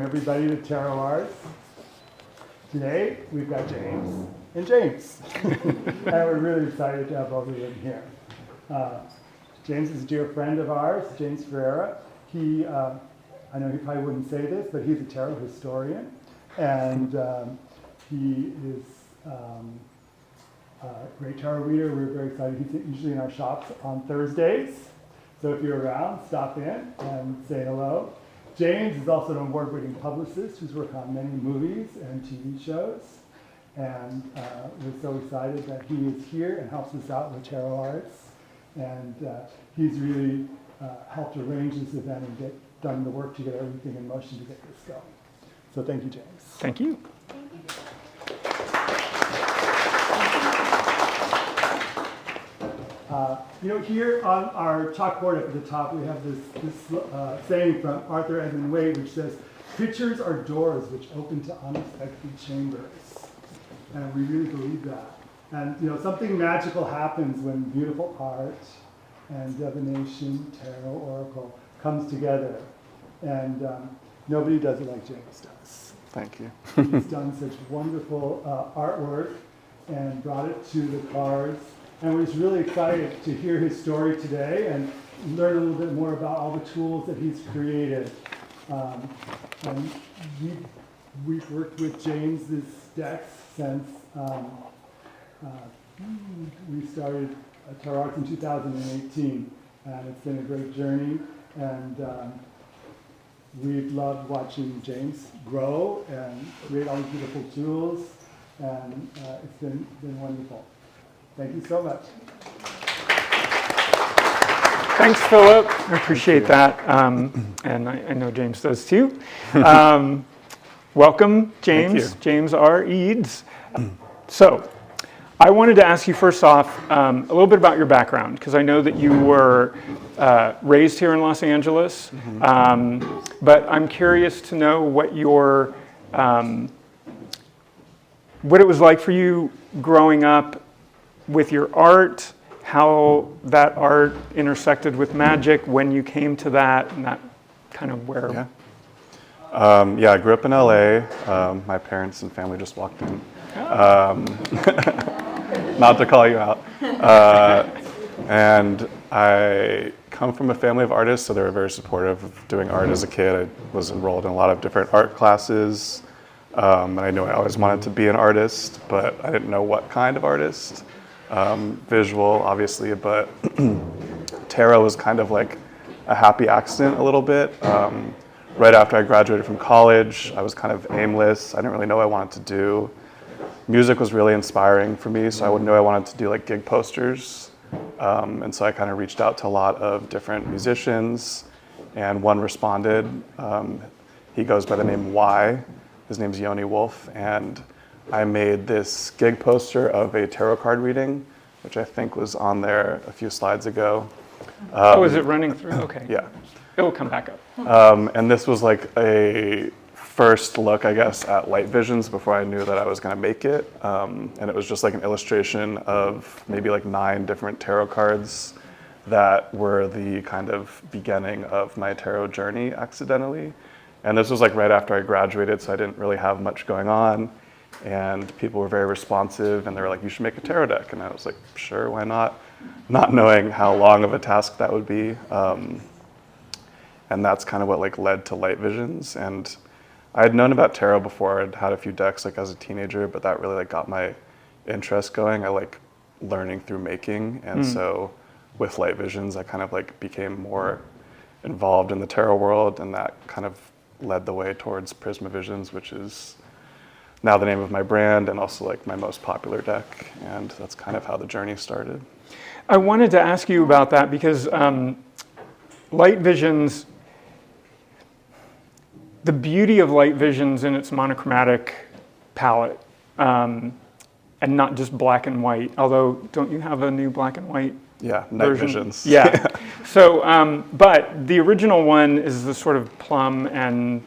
everybody to TarotArts. Today, we've got James and James. And we're really excited to have both of them here. James is a dear friend of ours, James Ferreira. He, I know he probably wouldn't say this, but he's a tarot historian. And he is a great tarot reader. We're very excited. He's usually in our shops on Thursdays. So if you're around, stop in and say hello. James is also an award-winning publicist who's worked on many movies and TV shows. And we're so excited that he is here and helps us out with TarotArts. And he's really helped arrange this event and done the work to get everything in motion to get this going. So thank you, James. Thank you. Here on our chalkboard up at the top, we have this saying from Arthur Edmund Wade, which says, "Pictures are doors which open to unexpected chambers." And we really believe that. And something magical happens when beautiful art and divination, tarot, oracle comes together. And nobody does it like James does. Thank you. He's done such wonderful artwork and brought it to the cards. And we're just really excited to hear his story today and learn a little bit more about all the tools that he's created. And we've worked with James's decks since we started TarotArts in 2018. And it's been a great journey. And we've loved watching James grow and create all these beautiful tools. And it's been wonderful. Thank you so much. Thanks, Philip. I appreciate that. And I know James does too. Welcome, James. James R. Eads. So, I wanted to ask you first off a little bit about your background, because I know that you were raised here in Los Angeles. But I'm curious to know what what it was like for you growing up with your art, how that art intersected with magic, when you came to that, and that kind of where. Yeah, I grew up in LA. My parents and family just walked in. Not to call you out. And I come from a family of artists, so they were very supportive of doing art as a kid. I was enrolled in a lot of different art classes. And I knew I always wanted to be an artist, but I didn't know what kind of artist. Visual, obviously, but tarot was kind of like a happy accident a little bit. Right after I graduated from college, I was kind of aimless. I didn't really know what I wanted to do. Music was really inspiring for me, so I knew I wanted to do like gig posters. And so I kind of reached out to a lot of different musicians, and one responded. He goes by the name Y. His name's Yoni Wolf, and I made this gig poster of a tarot card reading, which I think was on there a few slides ago. Is it running through? Okay. Yeah. It will come back up. And this was like a first look, I guess, at light visions before I knew that I was going to make it. And it was just like an illustration of maybe like 9 different tarot cards that were the kind of beginning of my tarot journey accidentally. And this was like right after I graduated, so I didn't really have much going on. And people were very responsive, and they were like, "You should make a tarot deck." And I was like, "Sure, why not?" Not knowing how long of a task that would be. And that's kind of what like led to Light Visions. And I had known about tarot before. I'd had a few decks like as a teenager, but that really like got my interest going. I like learning through making, and so with Light Visions, I kind of like became more involved in the tarot world, and that kind of led the way towards Prisma Visions, which is now the name of my brand and also like my most popular deck. And that's kind of how the journey started. I wanted to ask you about that because Light Visions, the beauty of Light Visions in its monochromatic palette, and not just black and white, although don't you have a new black and white Night version? Visions. Yeah. So, but the original one is the sort of plum and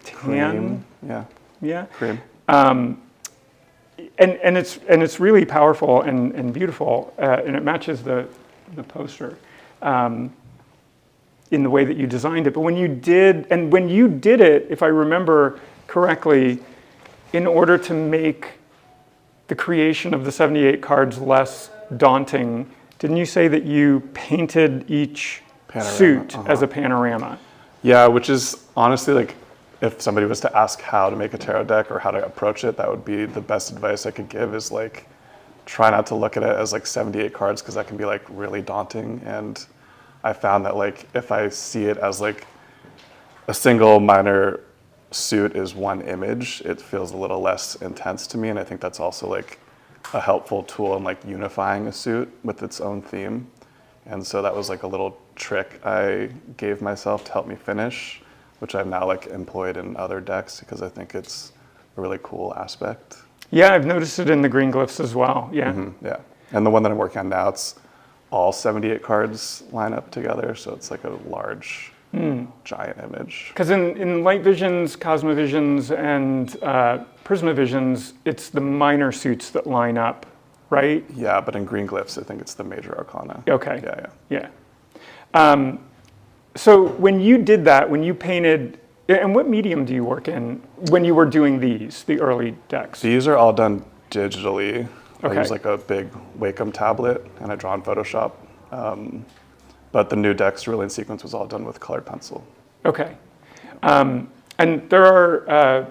tan. Cream. Yeah. Cream. And it's really powerful and beautiful, and it matches the poster. in the way that you designed it. But when you did it, if I remember correctly, in order to make the creation of the 78 cards less daunting, didn't you say that you painted each suit as a panorama? Yeah, which is honestly like, if somebody was to ask how to make a tarot deck or how to approach it, that would be the best advice I could give, is like, try not to look at it as like 78 cards, because that can be like really daunting. And I found that like, if I see it as like a single minor suit is one image, it feels a little less intense to me. And I think that's also like a helpful tool in like unifying a suit with its own theme. And so that was like a little trick I gave myself to help me finish, which I've now like employed in other decks because I think it's a really cool aspect. Yeah, I've noticed it in the green glyphs as well. Yeah. Yeah. And the one that I'm working on now, it's all 78 cards line up together. So it's like a large, giant image. Because in light visions, Cosma visions, and Prisma visions, it's the minor suits that line up, right? Yeah, but in green glyphs, I think it's the major arcana. Okay. Yeah. So when you did that, when you painted, and what medium do you work in when you were doing the early decks? These are all done digitally. Okay. I use like a big Wacom tablet and I draw in Photoshop. But the new deck, Cerulean sequence, was all done with colored pencil. Okay. And there are,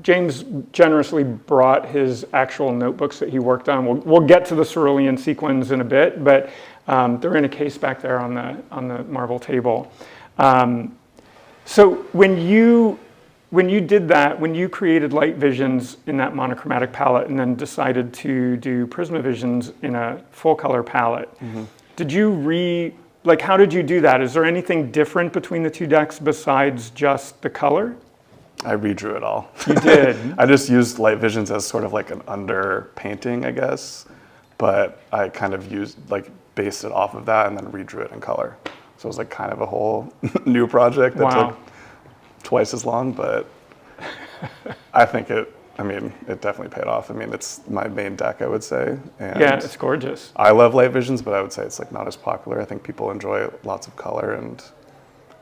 James generously brought his actual notebooks that he worked on. We'll get to the Cerulean sequence in a bit, but they're in a case back there on the marble table. So when you did that, when you created light visions in that monochromatic palette and then decided to do Prisma visions in a full color palette, did you how did you do that? Is there anything different between the two decks besides just the color? I redrew it all. You did? I just used light visions as sort of like an under painting, I guess. But I kind of based it off of that and then redrew it in color. So it was like kind of a whole new project that took twice as long, but I think it definitely paid off. I mean, it's my main deck, I would say. And yeah, it's gorgeous. I love light visions, but I would say it's like not as popular. I think people enjoy lots of color, and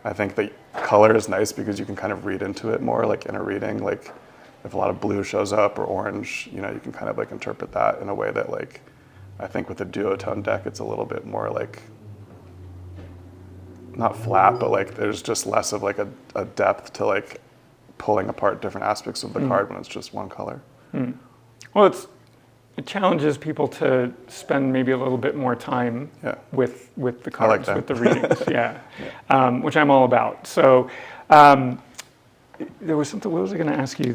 I think that color is nice because you can kind of read into it more, like in a reading. Like if a lot of blue shows up or orange, you can kind of like interpret that in a way that like, I think with a duotone deck, it's a little bit more like, not flat, but like there's just less of like a depth to like pulling apart different aspects of the card when it's just one color. Well, it challenges people to spend maybe a little bit more time with the cards, with the readings, which I'm all about. So there was something, what was I going to ask you?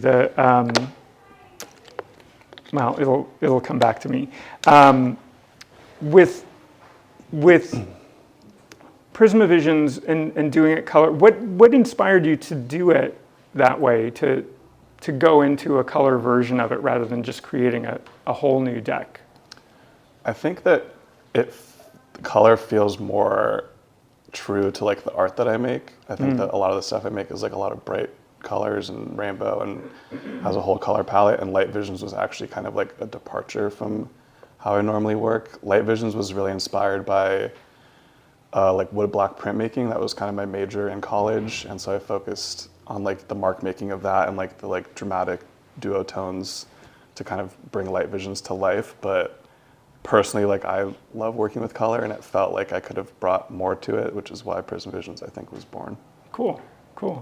Well, it'll come back to me. With Prisma visions and doing it color, what inspired you to do it that way, to go into a color version of it rather than just creating a whole new deck? I think that color feels more true to like the art that I make. I think that a lot of the stuff I make is like a lot of bright colors and rainbow and has a whole color palette, and light visions was actually kind of like a departure from how I normally work. Light visions was really inspired by like woodblock printmaking. That was kind of my major in college, and so I focused on like the mark making of that and like the like dramatic duotones to kind of bring light visions to life. But personally, like I love working with color, and it felt like I could have brought more to it, which is why Prisma Visions I think was born. Cool.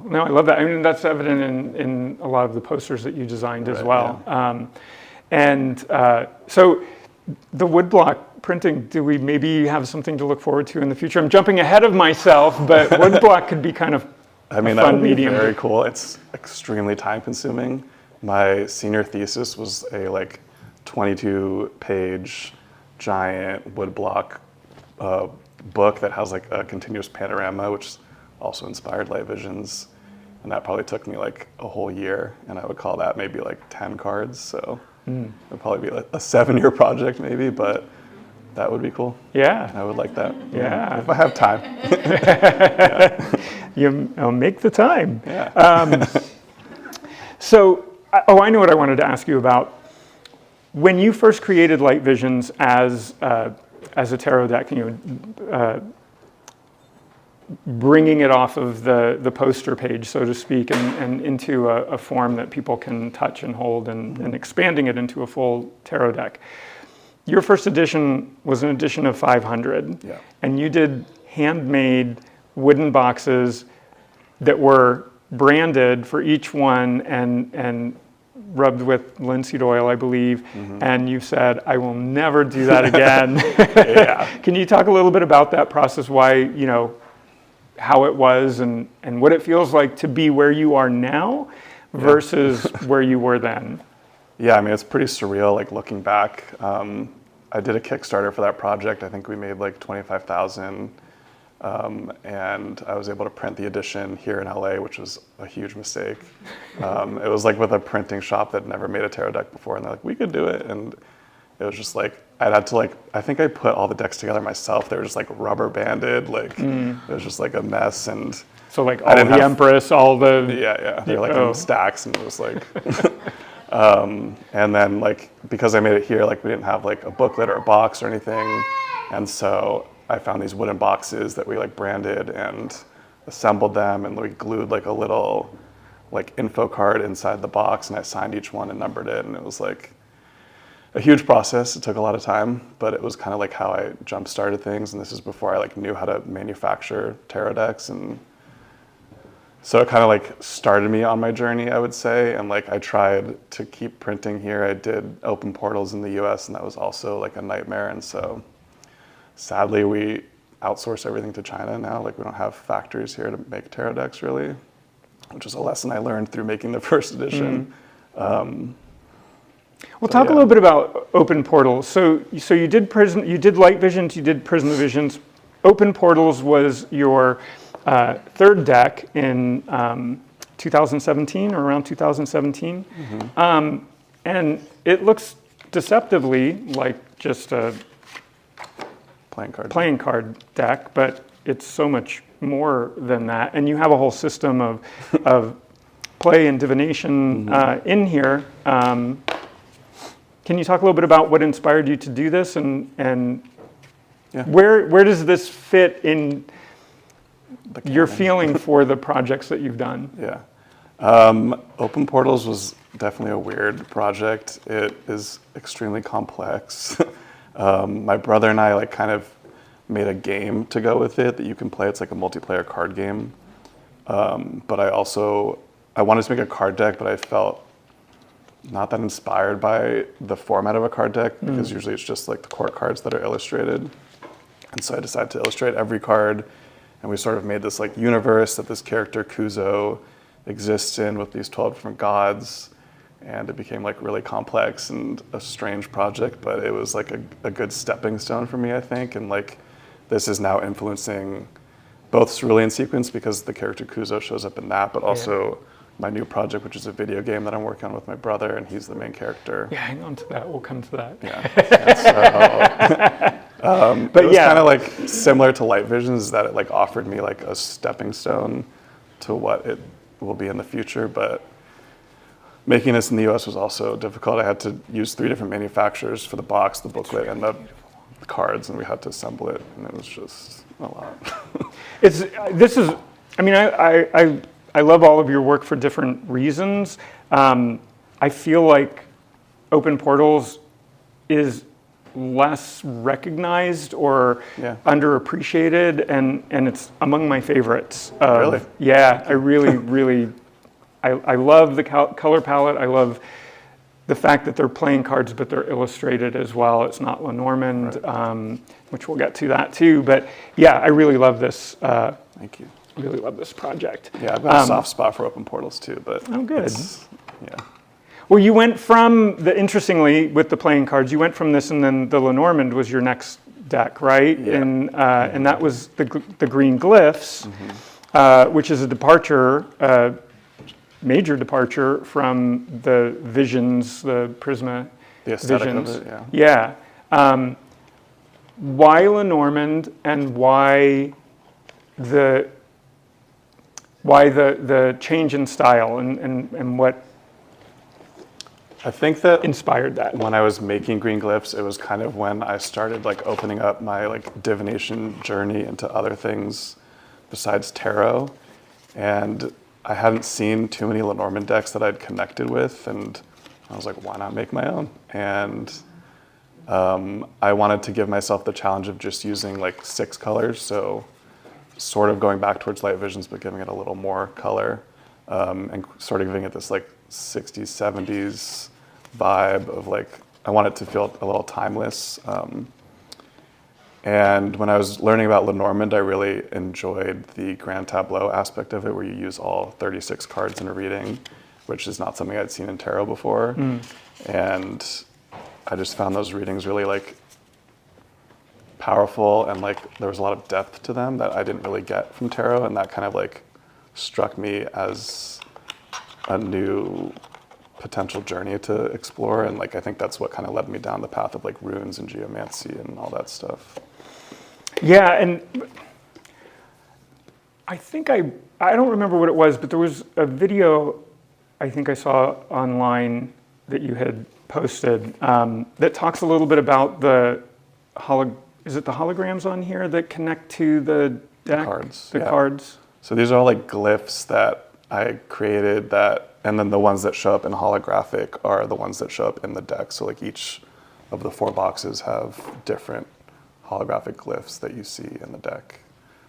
No, I love that. I mean, that's evident in a lot of the posters that you designed as well. Yeah. So the woodblock printing, do we maybe have something to look forward to in the future? I'm jumping ahead of myself, but woodblock could be kind of a fun that would medium. Be very cool. It's extremely time consuming. My senior thesis was a like 22-page giant woodblock book that has like a continuous panorama, which also inspired light visions. And that probably took me like a whole year, and I would call that maybe like 10 cards. So it would probably be like a 7-year project maybe, but that would be cool. Yeah. I would like that. Yeah. If I have time. You'll make the time. Yeah. So, I know what I wanted to ask you about. When you first created Light Visions as a tarot deck, bringing it off of the poster page, so to speak, and into a form that people can touch and hold, and expanding it into a full tarot deck. Your first edition was an edition of 500, Yeah. and you did handmade wooden boxes that were branded for each one and rubbed with linseed oil, I believe, and you said, I will never do that again. Yeah. Can you talk a little bit about that process, why, how it was and what it feels like to be where you are now versus where you were then? Yeah, I mean, it's pretty surreal, like looking back. I did a Kickstarter for that project. I think we made like 25,000. And I was able to print the edition here in LA, which was a huge mistake. It was like with a printing shop that never made a tarot deck before, and they're like, we could do it. And it was just like, I'd had to I think I put all the decks together myself. They were just like rubber banded, it was just like a mess. And so like all the Empress, all the... Yeah, they're like in stacks, and it was like... and then because I made it here, we didn't have like a booklet or a box or anything. And so I found these wooden boxes that we branded and assembled them, and we glued a little info card inside the box, and I signed each one and numbered it, and it was a huge process. It took a lot of time, but it was kind of how I jump started things, and this is before I knew how to manufacture tarot decks, and so it kind of started me on my journey, I would say. And I tried to keep printing here. I did open portals in the US, and that was also a nightmare. And so sadly, we outsource everything to China now. We don't have factories here to make tarot decks, really, which is a lesson I learned through making the first edition. Well, talk a little bit about open portals. So you did you did light visions, you did Prisma visions. Open portals was your third deck in 2017 or around 2017, and it looks deceptively like just a playing card deck, but it's so much more than that. And you have a whole system of play and divination in here. Can you talk a little bit about what inspired you to do this, and where does this fit in your feeling for the projects that you've done? Yeah. Open Portals was definitely a weird project. It is extremely complex. My brother and I kind of made a game to go with it that you can play. It's like a multiplayer card game. But I wanted to make a card deck, but I felt not that inspired by the format of a card deck, because usually it's just the core cards that are illustrated. And so I decided to illustrate every card, and we sort of made this universe that this character Kuzo exists in with these 12 different gods. And it became really complex and a strange project, but it was a good stepping stone for me, I think. And this is now influencing both Cerulean Sequence, because the character Kuzo shows up in that, but also my new project, which is a video game that I'm working on with my brother, and he's the main character. Yeah, hang on to that. We'll come to that. Yeah. But it was kind of similar to Light Visions, that it offered me a stepping stone to what it will be in the future. But making this in the US was also difficult. I had to use 3 different manufacturers for the box, the booklet, and the cards, and we had to assemble it, and it was just a lot. I love all of your work for different reasons. I feel like Open Portals is less recognized or underappreciated, and it's among my favorites. Really? Yeah, I really, I love the color palette. I love the fact that they're playing cards, but they're illustrated as well. It's not Lenormand, which we'll get to that too. But yeah, I really love this. Thank you. Really love this project. Yeah, I've got a soft spot for Open Portals too, but oh, good. Yeah. Well, you went from interestingly, with the playing cards, you went from this, and then the Lenormand was your next deck, right? Yeah. And that was the green Glyphs, which is a departure, major departure from the visions, the Prisma The aesthetic visions. of it, yeah. Yeah. Why Lenormand, and why the change in style, and what I think that inspired that? when I was making green Glyphs, it was kind of when I started opening up my divination journey into other things besides tarot, and I hadn't seen too many Lenormand decks that I'd connected with, and I was like, why not make my own? And I wanted to give myself the challenge of just using like 6 colors, so sort of going back towards light visions, but giving it a little more color, and sort of giving it this like 60s, 70s vibe of like, I want it to feel a little timeless. And when I was learning about Lenormand, I really enjoyed the grand tableau aspect of it, where you use all 36 cards in a reading, which is not something I'd seen in tarot before. And I just found those readings really like powerful, and like there was a lot of depth to them that I didn't really get from tarot, and that kind of like struck me as a new potential journey to explore. And like I think that's what kind of led me down the path of like runes and geomancy and all that stuff. Yeah, and I think I don't remember what it was, but there was a video I think I saw online that you had posted that talks a little bit about the is it the holograms on here that connect to the deck? Cards. The cards. So these are all like glyphs that I created, that, and then the ones that show up in holographic are the ones that show up in the deck. So like each of the 4 boxes have different holographic glyphs that you see in the deck.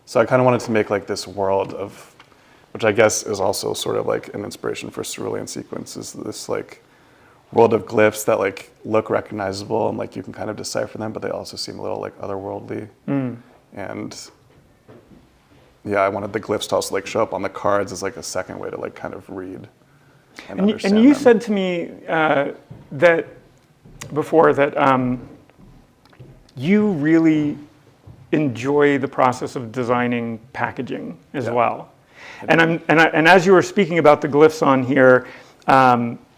So I kind of wanted to make like this world of, which I guess is also sort of like an inspiration for Cerulean sequence, is this like world of glyphs that like look recognizable and like you can kind of decipher them, but they also seem a little like otherworldly. And yeah, I wanted the glyphs to also like show up on the cards as like a second way to like kind of read and understand and you them. said to me that before that you really enjoy the process of designing packaging as well. And as you were speaking about the glyphs on here,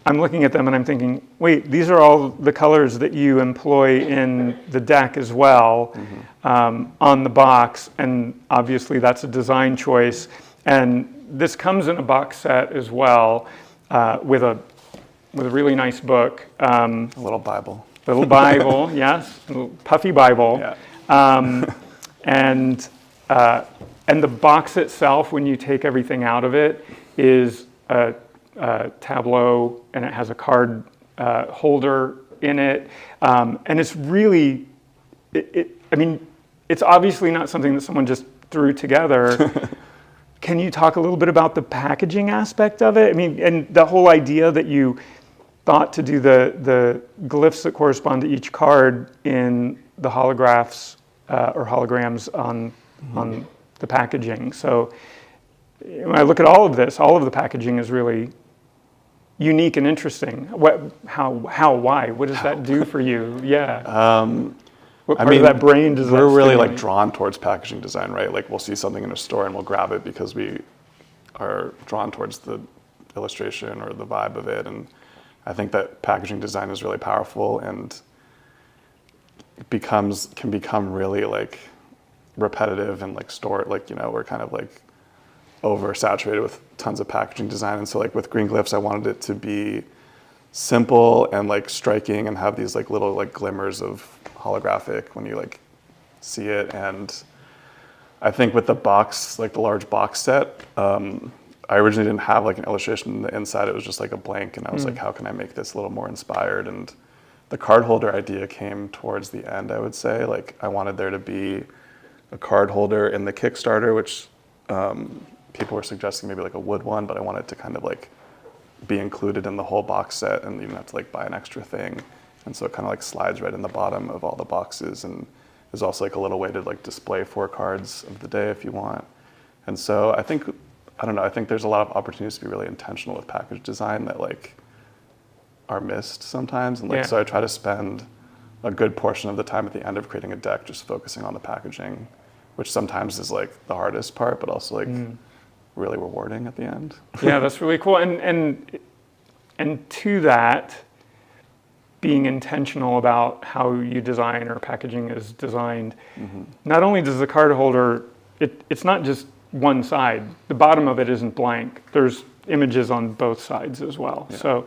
I'm looking at them and I'm thinking, wait, these are all the colors that you employ in the deck as well, on the box, and obviously that's a design choice. And this comes in a box set as well, with a really nice book. A little Bible. Little Bible, yes, a little puffy Bible. Yeah. And the box itself, when you take everything out of it, is a tableau, and it has a card holder in it, and it's really, I mean, it's obviously not something that someone just threw together. Can you talk a little bit about the packaging aspect of it? I mean, and the whole idea that you thought to do the glyphs that correspond to each card in the holographs or holograms on the packaging. So when I look at all of this, all of the packaging is really unique and interesting. Why? What does that do for you? Yeah. What part of that brain does that we're really stimulate? like drawn towards packaging design, right? Like we'll see something in a store and we'll grab it because we are drawn towards the illustration or the vibe of it. And I think that packaging design is really powerful and can become really like repetitive and like we're kind of like oversaturated with tons of packaging design. And so like with Green Glyphs, I wanted it to be simple and like striking and have these like little like glimmers of holographic when you like see it. And I think with the box, like the large box set, I originally didn't have like an illustration in the inside. It was just like a blank, and I was like, how can I make this a little more inspired? And the card holder idea came towards the end, I would say. Like I wanted there to be a card holder in the Kickstarter, which people were suggesting maybe like a wood one, but I wanted to kind of like be included in the whole box set, and you didn't have to like buy an extra thing. And so it kind of like slides right in the bottom of all the boxes, and there's also like a little way to like display 4 cards of the day if you want. And so I think there's a lot of opportunities to be really intentional with package design that like are missed sometimes. And like, so I try to spend a good portion of the time at the end of creating a deck just focusing on the packaging, which sometimes is like the hardest part, but also like really rewarding at the end. Yeah, that's really cool. And to that, being intentional about how you design or packaging is designed, not only does the card holder, it's not just one side. The bottom of it isn't blank. There's images on both sides as well. Yeah. So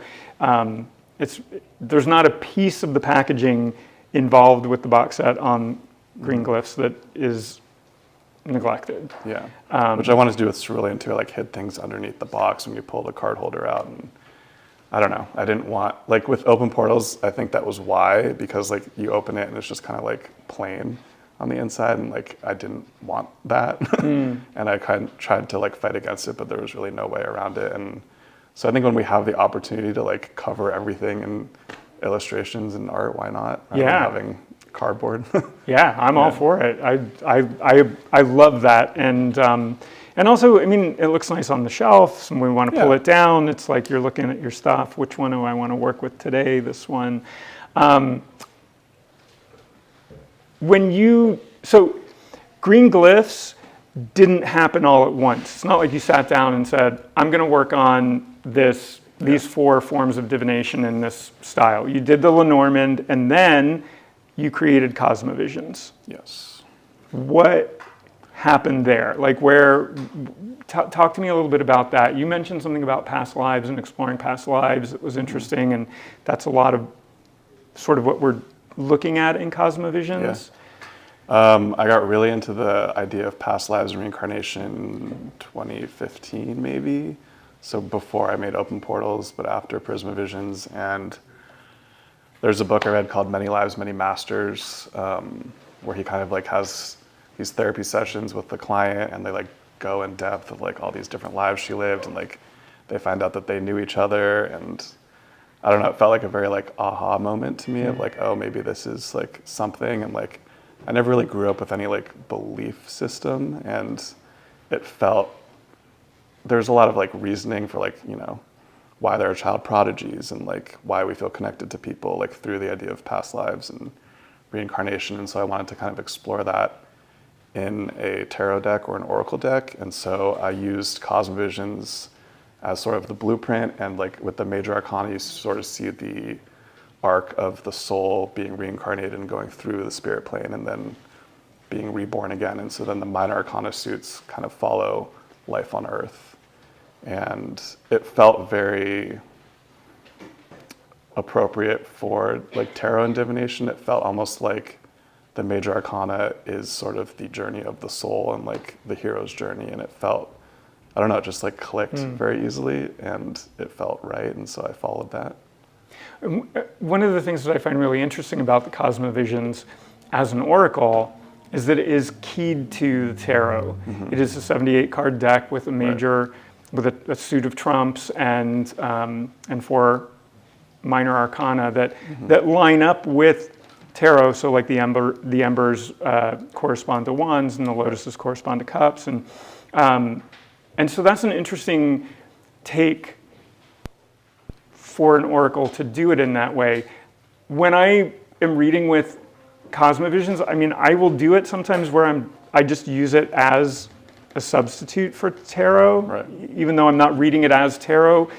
there's not a piece of the packaging involved with the box set on Green Glyphs that is neglected. Yeah, which I wanted to do with Cerulean too, like hid things underneath the box when you pull the card holder out. And I don't know, I didn't want, like with open portals, I think that was why, because like you open it and it's just kind of like plain on the inside, and like I didn't want that. And I kind of tried to like fight against it, but there was really no way around it. And so I think when we have the opportunity to like cover everything in illustrations and art, why not? Rather than having cardboard. Yeah, I'm all for it. I love that, and also, I mean, it looks nice on the shelf. So when we want to pull it down, it's like you're looking at your stuff. Which one do I want to work with today? This one. So green glyphs didn't happen all at once. It's not like you sat down and said, I'm going to work on these 4 forms of divination in this style. You did the Lenormand, and then you created Cosma Visions. Yes. What happened there? Like talk to me a little bit about that. You mentioned something about past lives and exploring past lives. It was interesting, and that's a lot of sort of what we're looking at in Cosma Visions. I got really into the idea of past lives and reincarnation 2015 maybe. So before I made open portals, but after Prisma Visions. And there's a book I read called Many Lives, Many Masters, where he kind of like has these therapy sessions with the client, and they like go in depth of like all these different lives she lived, and like they find out that they knew each other. And I don't know, it felt like a very like aha moment to me of like, oh, maybe this is like something. And like I never really grew up with any like belief system, and it felt there's a lot of like reasoning for like, you know, why there are child prodigies and like why we feel connected to people like through the idea of past lives and reincarnation. And so I wanted to kind of explore that in a tarot deck or an oracle deck. And so I used Cosma Visions as sort of the blueprint, and like with the major arcana you sort of see the arc of the soul being reincarnated and going through the spirit plane and then being reborn again. And so then the minor arcana suits kind of follow life on earth. And it felt very appropriate for like tarot and divination. It felt almost like the major arcana is sort of the journey of the soul and like the hero's journey. And it felt, I don't know, it just like clicked very easily, and it felt right. And so I followed that. One of the things that I find really interesting about the Cosma Visions as an oracle is that it is keyed to the tarot. It is a 78 card deck with a major, with a suit of trumps and 4 minor arcana that line up with tarot. So like the embers correspond to wands, and the lotuses correspond to cups, and so that's an interesting take for an oracle to do it in that way. When I am reading with Cosma Visions, I mean, I will do it sometimes where I just use it as a substitute for tarot, even though I'm not reading it as tarot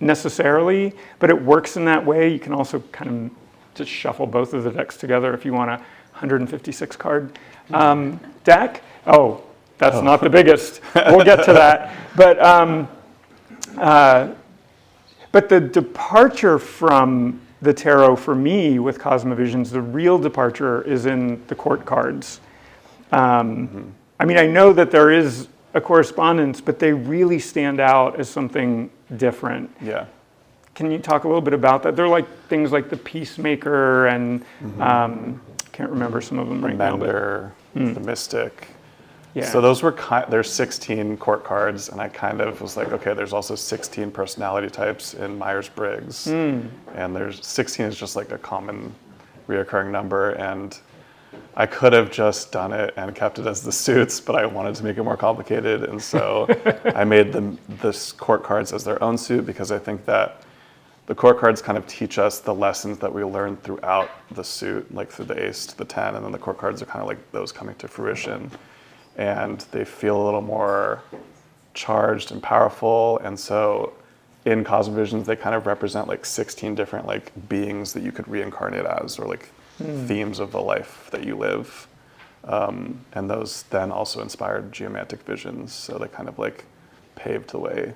necessarily, but it works in that way. You can also kind of just shuffle both of the decks together if you want a 156 card deck. Oh, that's not the biggest. We'll get to that. But the departure from the tarot for me with Cosma Visions, the real departure is in the court cards. I mean, I know that there is a correspondence, but they really stand out as something different. Yeah. Can you talk a little bit about that? They're like things like the Peacemaker and can't remember some of them right now. Mender, the Mystic. Yeah. So those were there's 16 court cards, and I kind of was like, okay, there's also 16 personality types in Myers-Briggs, and there's 16 is just like a common reoccurring number, and I could have just done it and kept it as the suits, but I wanted to make it more complicated, and so I made the court cards as their own suit, because I think that the court cards kind of teach us the lessons that we learned throughout the suit, like through the ace to the 10, and then the court cards are kind of like those coming to fruition. And they feel a little more charged and powerful. And so in Cosma Visions, they kind of represent like 16 different like beings that you could reincarnate as, or like themes of the life that you live. And those then also inspired Geomantic Visions. So they kind of like paved the way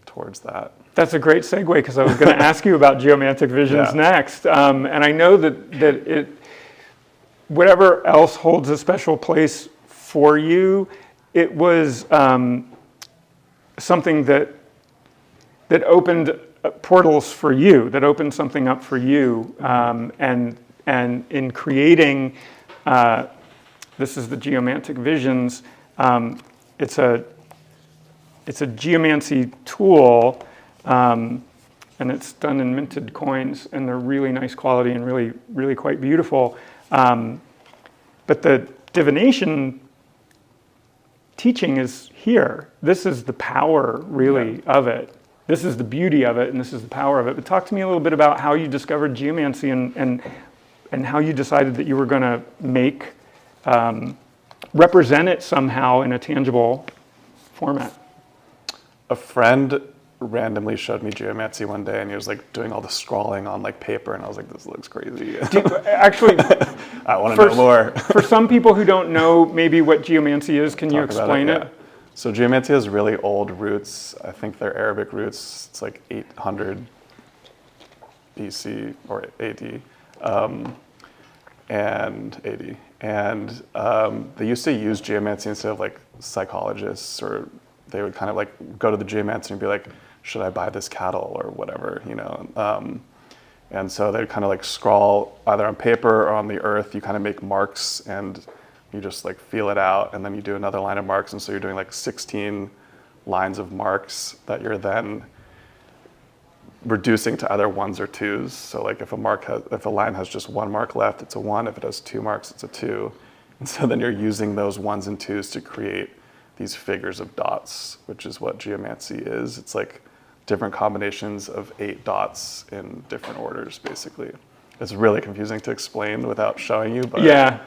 towards that. That's a great segue, because I was going to ask you about Geomantic Visions next. And I know that it, whatever else holds a special place for you. It was something that opened portals for you, that opened something up for you, and in creating, this is the Geomantic Visions. It's a geomancy tool, and it's done in minted coins, and they're really nice quality and really, really quite beautiful. But the divination teaching is here. This is the power, really, of it. This is the beauty of it, and this is the power of it. But talk to me a little bit about how you discovered geomancy and how you decided that you were going to represent it somehow in a tangible format. A friend randomly showed me geomancy one day, and he was like doing all the scrawling on like paper, and I was like, this looks crazy. Actually, I want to know more. For some people who don't know maybe what geomancy is, can you explain it? Yeah. So geomancy has really old roots. I think they're Arabic roots. It's like 800 BC or AD, and AD. And they used to use geomancy instead of like psychologists, or they would kind of like go to the geomancer and be like, should I buy this cattle or whatever, you know? And so they'd kind of like scrawl either on paper or on the earth. You kind of make marks and you just like feel it out, and then you do another line of marks. And so you're doing like 16 lines of marks that you're then reducing to either ones or twos. So like if a line has just one mark left, it's a 1. If it has 2 marks, it's a 2. And so then you're using those 1s and 2s to create these figures of dots, which is what geomancy is. It's like different combinations of 8 dots in different orders, basically. It's really confusing to explain without showing you, but yeah.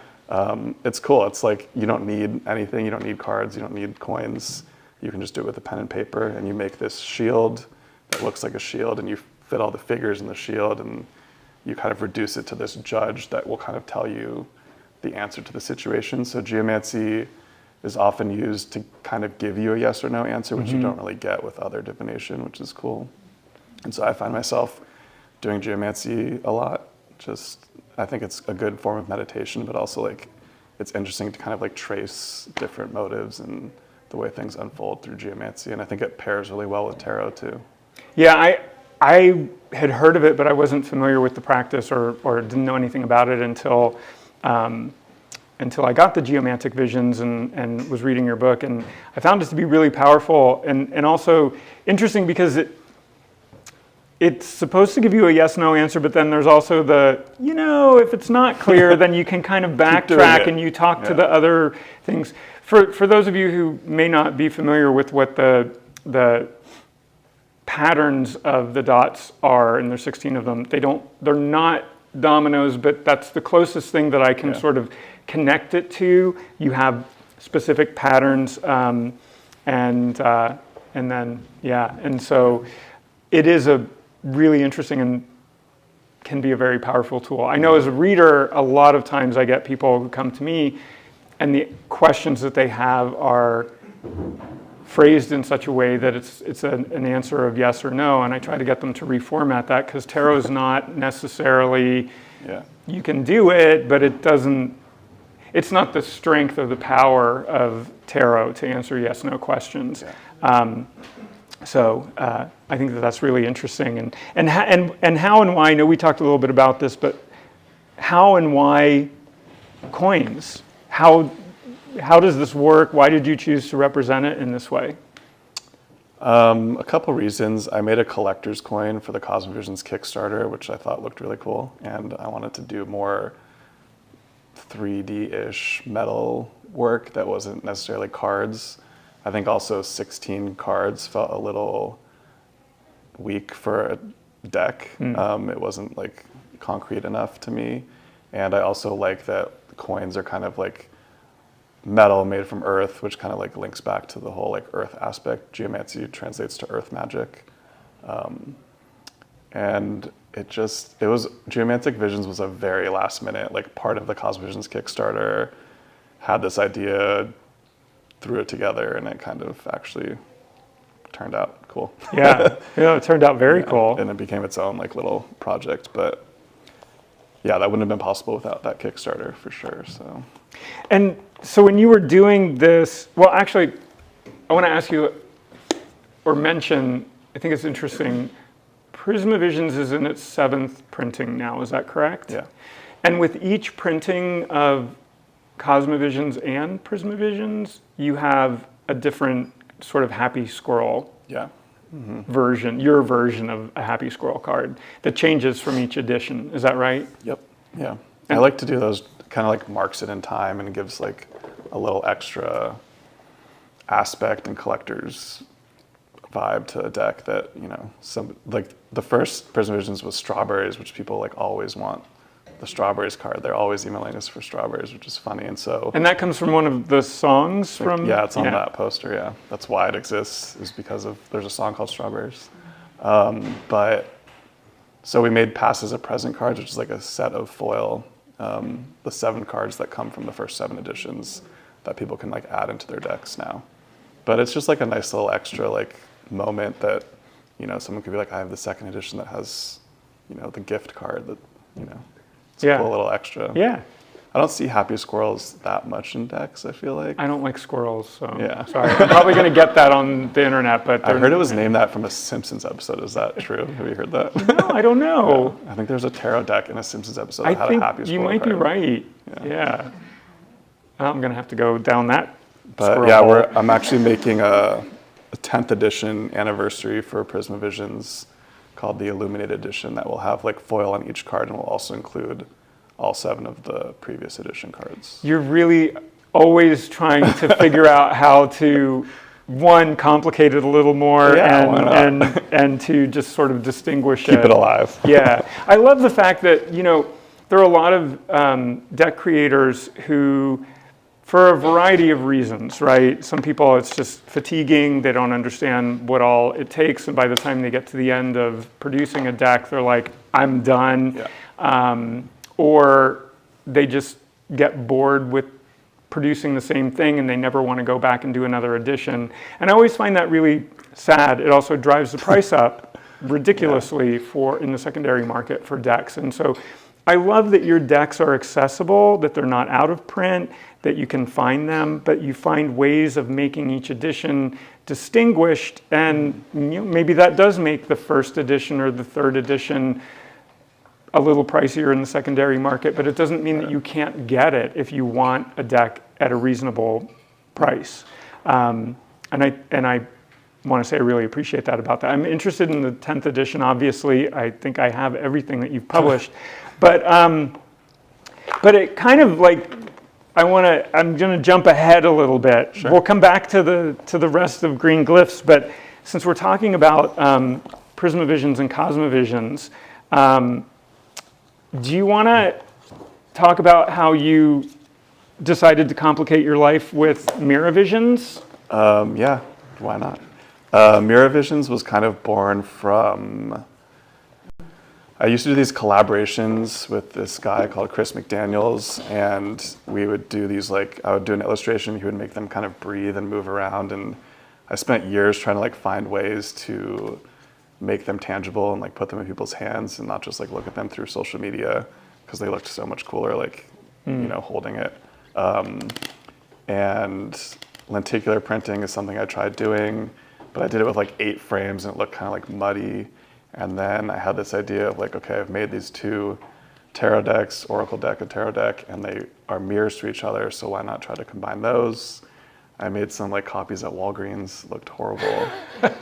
It's cool. It's like you don't need anything. You don't need cards. You don't need coins. You can just do it with a pen and paper, and you make this shield that looks like a shield, and you fit all the figures in the shield, and you kind of reduce it to this judge that will kind of tell you the answer to the situation. So geomancy is often used to kind of give you a yes or no answer, which you don't really get with other divination, which is cool. And so I find myself doing geomancy a lot. I think it's a good form of meditation, but also like it's interesting to kind of like trace different motives and the way things unfold through geomancy. And I think it pairs really well with tarot too. Yeah, I had heard of it, but I wasn't familiar with the practice or didn't know anything about it until I got the Geomantic Visions and was reading your book. And I found it to be really powerful and also interesting because it's supposed to give you a yes/no answer, but then there's also if it's not clear, then you can kind of backtrack and you talk to the other things. For those of you who may not be familiar with what the patterns of the dots are, and there's 16 of them, they're not dominoes, but that's the closest thing that I can sort of connect it to. You have specific patterns, and so it is a really interesting and can be a very powerful tool. I know as a reader, a lot of times I get people who come to me and the questions that they have are phrased in such a way that it's an answer of yes or no, and I try to get them to reformat that because tarot is not necessarily, you can do it, but it's not the strength or the power of tarot to answer yes/no questions. So I think that's really interesting, and how and why. I know we talked a little bit about this, but how and why coins? How does this work? Why did you choose to represent it in this way? A couple reasons. I made a collector's coin for the Cosma Visions Kickstarter, which I thought looked really cool, and I wanted to do more 3D-ish metal work that wasn't necessarily cards. I think also 16 cards felt a little weak for a deck. It wasn't like concrete enough to me. And I also like that the coins are kind of like metal made from earth, which kind of like links back to the whole like earth aspect. Geomancy translates to earth magic. And Geomantic Visions was a very last minute, like part of the Cosma Visions Kickstarter, had this idea, threw it together, and it kind of actually turned out cool. It turned out very cool. And it became its own like little project, but yeah, that wouldn't have been possible without that Kickstarter for sure. So And so when you were doing this, well, actually, I want to ask you or mention, I think it's interesting, Prisma Visions is in its 7th printing now, is that correct? Yeah. And with each printing of Cosma Visions and Prisma Visions, you have a different sort of happy squirrel Yeah. version, your version of a happy squirrel card that changes from each edition. Is that right? Yep. Yeah. I like to do those, kind of like marks it in time and gives like a little extra aspect and collector's vibe to a deck that, you know, some, like the first Prism Visions was strawberries, which people like always want the strawberries card. They're always emailing us for strawberries, which is funny. And so, And that comes from one of the songs from... yeah, it's on that poster. Yeah. That's why it exists, is because of, there's a song called Strawberries. But so we made passes of present cards, which is like a set of foil, the 7 cards that come from the first 7 editions that people can like add into their decks now. But it's just like a nice little extra like moment that, you know, someone could be like, I have the 2nd edition that has, you know, the gift card that, you know, it's a cool little extra. Yeah. I don't see happy squirrels that much in decks, I feel like. I don't like squirrels, so Yeah. sorry. I'm probably going to get that on the internet, but... I heard it was named that from a Simpsons episode. Is that true? Have you heard that? No, I don't know. Yeah. I think there's a tarot deck in a Simpsons episode I that had think a happy squirrel you might be card. right. Yeah. I'm going to have to go down that But squirrel yeah, hole. I'm actually making a 10th edition anniversary for Prisma Visions called the Illuminated Edition that will have like foil on each card and will also include all 7 of the previous edition cards. You're really always trying to figure out how to, one, complicate it a little more, Yeah, why not? and to just sort of distinguish Keep it alive. Yeah. I love the fact that, you know, there are a lot of deck creators who, for a variety of reasons, right? Some people, it's just fatiguing. They don't understand what all it takes. And by the time they get to the end of producing a deck, they're like, I'm done. Yeah. Or they just get bored with producing the same thing and they never want to go back and do another edition. And I always find that really sad. It also drives the price up ridiculously in the secondary market for decks. And so I love that your decks are accessible, that they're not out of print, that you can find them, but you find ways of making each edition distinguished. And you know, maybe that does make the 1st edition or the 3rd edition a little pricier in the secondary market, but it doesn't mean that you can't get it if you want a deck at a reasonable price. And I want to say I really appreciate that about that. I'm interested in the 10th edition, obviously. I think I have everything that you've published. But it kind of like, I'm going to jump ahead a little bit. Sure. We'll come back to the rest of Green Glyphs, but since we're talking about Prisma Visions and Cosma Visions, do you want to talk about how you decided to complicate your life with Mirror Visions? Yeah, why not? Mirror Visions was kind of born from, I used to do these collaborations with this guy called Chris McDaniels, and we would do these like, I would do an illustration, he would make them kind of breathe and move around, and I spent years trying to like find ways to make them tangible and like put them in people's hands and not just like look at them through social media because they looked so much cooler like, you know, holding it. And lenticular printing is something I tried doing, but I did it with like 8 frames and it looked kind of like muddy. And then I had this idea of like, okay, I've made these 2 tarot decks, Oracle deck and tarot deck, and they are mirrors to each other, so why not try to combine those? I made some like copies at Walgreens, looked horrible,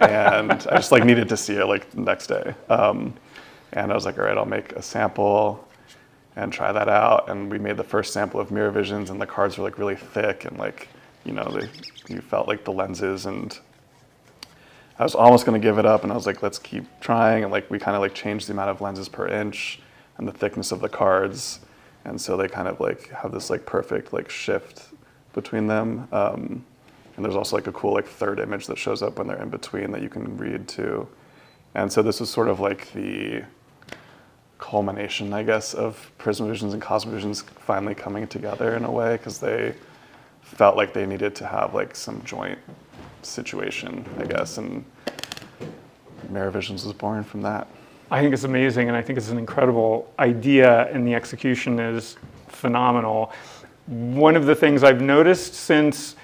and I just like needed to see it like the next day. And I was like, all right, I'll make a sample and try that out. And we made the first sample of Mirror Visions, and the cards were like really thick and like, you know, you felt like the lenses, and I was almost going to give it up, and I was like, let's keep trying. And like we kind of like changed the amount of lenses per inch and the thickness of the cards, and so they kind of like have this like perfect like shift between them. And there's also like a cool like 3rd image that shows up when they're in between that you can read too. And so this was sort of like the culmination, I guess, of Prisma Visions and Cosma Visions finally coming together in a way, because they felt like they needed to have like some joint situation, I guess, and Mirror Visions was born from that. I think it's amazing, and I think it's an incredible idea, and the execution is phenomenal. one of the things I've noticed since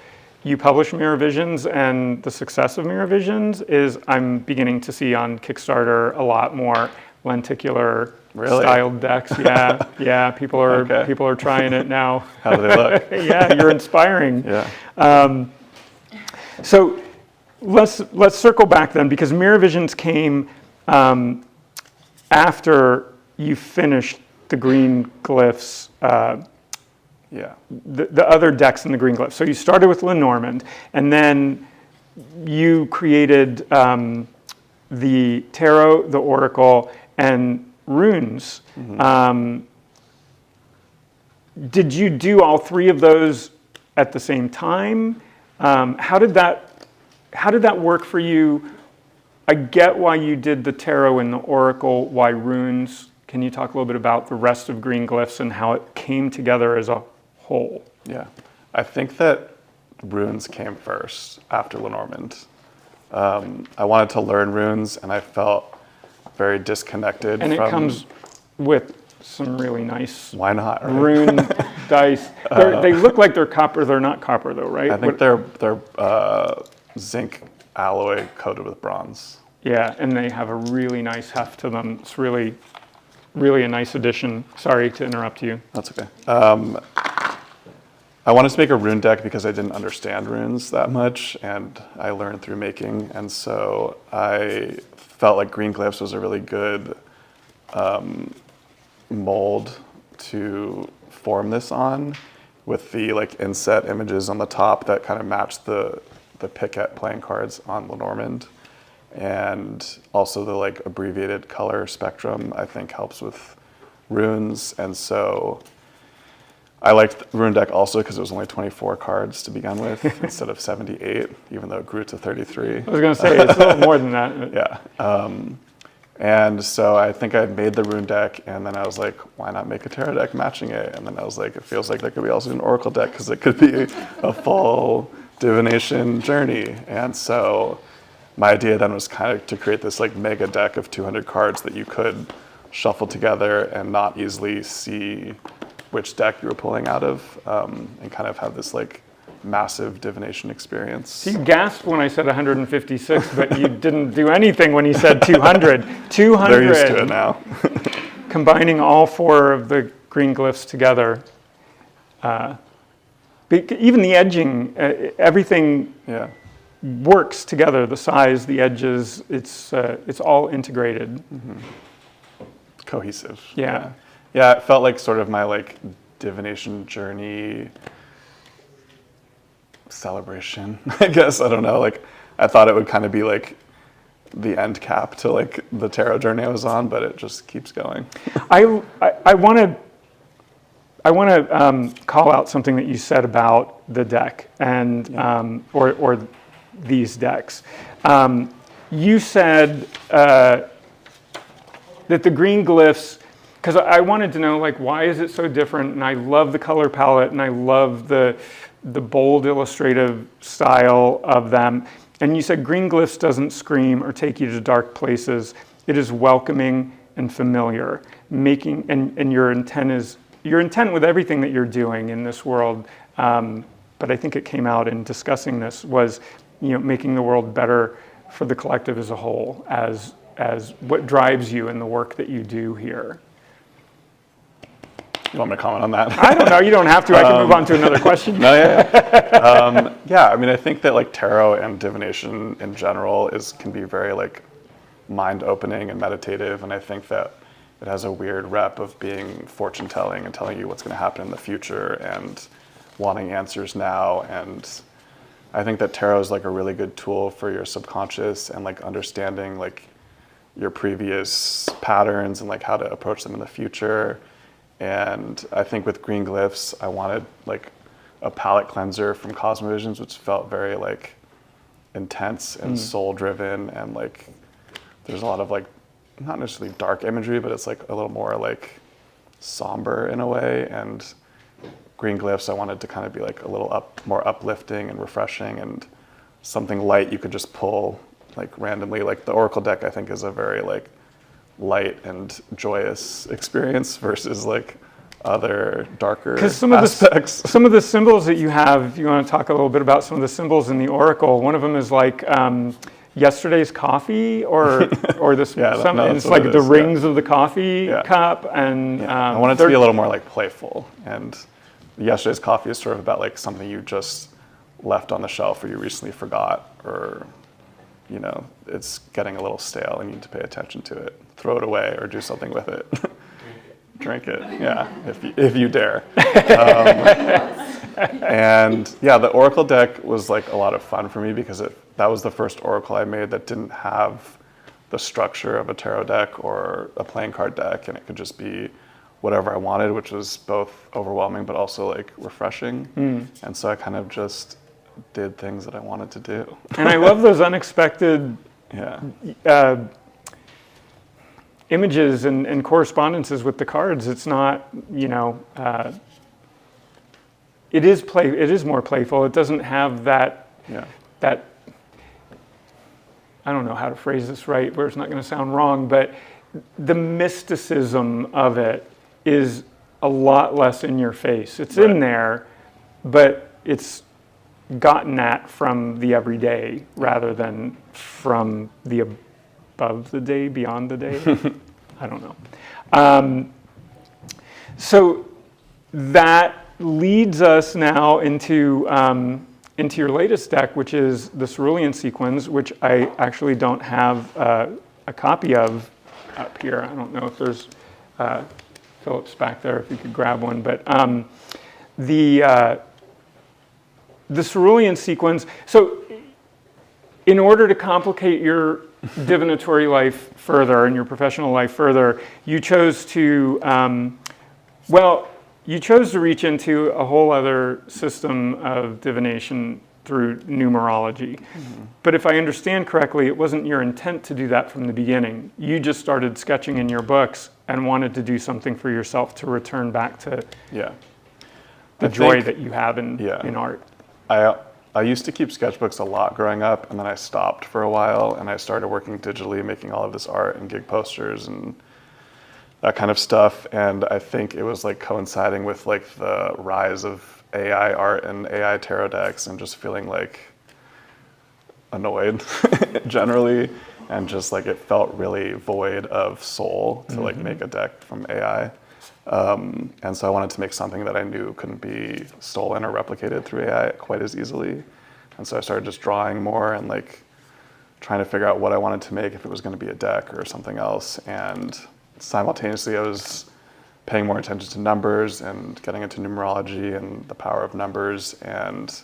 you published Mirror Visions and the success of Mirror Visions is I'm beginning to see on Kickstarter a lot more lenticular styled decks. Yeah, yeah. People are trying it now. How do they look? Yeah, you're inspiring. Yeah. So let's circle back then, because Mirror Visions came after you finished the green glyphs. Yeah. The other decks in the green glyphs. So you started with Lenormand, and then you created the tarot, the oracle, and runes. Did you do all three of those at the same time? How did that work for you? I get why you did the tarot and the oracle, why runes. Can you talk a little bit about the rest of green glyphs and how it came together as a whole? Yeah. I think that runes came first after Lenormand. I wanted to learn runes, and I felt very disconnected And from... it comes with some really nice Why not? Right? rune dice. They look like they're copper. They're not copper, though, right? I think they're zinc alloy coated with bronze. Yeah, and they have a really nice heft to them. It's really, really a nice addition. Sorry to interrupt you. That's okay. I wanted to make a rune deck because I didn't understand runes that much, and I learned through making, and so I felt like green glyphs was a really good mold to form this on, with the like inset images on the top that kind of matched the Piquet playing cards on Lenormand, and also the like abbreviated color spectrum I think helps with runes. And so I liked the rune deck also because it was only 24 cards to begin with instead of 78, even though it grew to 33. I was going to say, it's a little more than that. Yeah. And so I think I made the rune deck, and then I was like, why not make a tarot deck matching it? And then I was like, it feels like there could be also an oracle deck because it could be a full divination journey. And so my idea then was kind of to create this like mega deck of 200 cards that you could shuffle together and not easily see which deck you were pulling out of, and kind of have this like massive divination experience. You gasped when I said 156, but you didn't do anything when you said 200. 200. They're used to it now. Combining all four of the green glyphs together. Even the edging, everything works together. The size, the edges, it's all integrated. Mm-hmm. Cohesive. Yeah. Yeah, it felt like sort of my like divination journey celebration, I guess. I don't know. Like, I thought it would kind of be like the end cap to like the tarot journey I was on, but it just keeps going. I want to call out something that you said about the deck and or these decks. You said that the green glyphs, because I wanted to know, like, why is it so different? And I love the color palette, and I love the bold illustrative style of them. And you said green glyphs doesn't scream or take you to dark places. It is welcoming and familiar, and your intent with everything that you're doing in this world. But I think it came out in discussing this was, making the world better for the collective as a whole, as what drives you in the work that you do here. You want me to comment on that? I don't know. You don't have to. I can move on to another question. No, yeah. Yeah, I mean, I think that like tarot and divination in general can be very like mind-opening and meditative, and I think that it has a weird rep of being fortune-telling and telling you what's going to happen in the future and wanting answers now. And I think that tarot is like a really good tool for your subconscious and like understanding like your previous patterns and like how to approach them in the future. And I think with green glyphs, I wanted like a palette cleanser from Cosma Visions, which felt very like intense and soul driven, and like there's a lot of like not necessarily dark imagery, but it's like a little more like somber in a way. And green glyphs, I wanted to kind of be like a little more uplifting and refreshing, and something light you could just pull like randomly. Like the oracle deck, I think, is a very like light and joyous experience versus like other darker Because some of aspects. some of the symbols that you have, if you want to talk a little bit about some of the symbols in the oracle, one of them is like yesterday's coffee, or this. It's like the rings of the coffee cup, and I want it to be a little more like playful. And yesterday's coffee is sort of about like something you just left on the shelf or you recently forgot, or it's getting a little stale and you need to pay attention to it. Throw it away or do something with it. Drink it, if you dare. And yeah, the Oracle deck was like a lot of fun for me because that was the first Oracle I made that didn't have the structure of a tarot deck or a playing card deck, and it could just be whatever I wanted, which was both overwhelming but also like refreshing. And so I kind of just did things that I wanted to do. And I love those unexpected images and correspondences with the cards. It's not, it is more playful. It doesn't have that, I don't know how to phrase this right, where it's not going to sound wrong, but the mysticism of it is a lot less in your face. It's in there, but it's gotten at from the everyday rather than from the above the day, beyond the day. I don't know. So that leads us now into your latest deck, which is the Cerulean sequence, which I actually don't have a copy of up here. I don't know if there's Philip's back there, if you could grab one. But the Cerulean sequence, so in order to complicate your divinatory life further and your professional life further, you chose to, you chose to reach into a whole other system of divination through numerology. But if I understand correctly, it wasn't your intent to do that from the beginning. You just started sketching in your books and wanted to do something for yourself to return back to the joy that you have in art. I used to keep sketchbooks a lot growing up, and then I stopped for a while, and I started working digitally, making all of this art and gig posters and that kind of stuff. And I think it was like coinciding with like the rise of AI art and AI tarot decks, and just feeling like annoyed generally, and just like it felt really void of soul to like make a deck from AI. And so I wanted to make something that I knew couldn't be stolen or replicated through AI quite as easily. And so I started just drawing more and like trying to figure out what I wanted to make, if it was going to be a deck or something else. And simultaneously I was paying more attention to numbers and getting into numerology and the power of numbers. And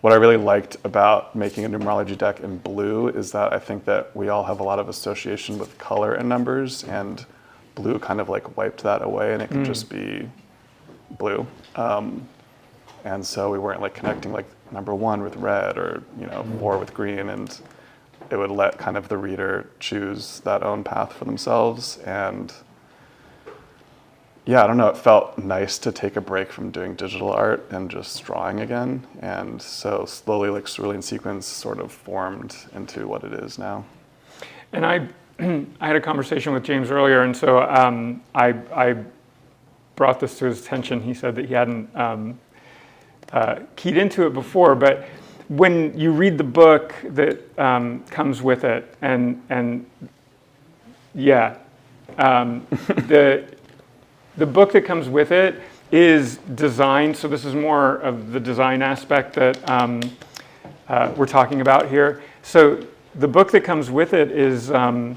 what I really liked about making a numerology deck in blue is that I think that we all have a lot of association with color and numbers, and blue kind of like wiped that away, and it could just be blue. And so we weren't like connecting like number 1 with red, or 4 with green, and it would let kind of the reader choose that own path for themselves. And I don't know, it felt nice to take a break from doing digital art and just drawing again. And so slowly like Cerulean sequence sort of formed into what it is now. And I had a conversation with James earlier, and so I brought this to his attention. He said that he hadn't keyed into it before, but when you read the book that comes with it, the book that comes with it is designed, so this is more of the design aspect that we're talking about here. So the book that comes with it is a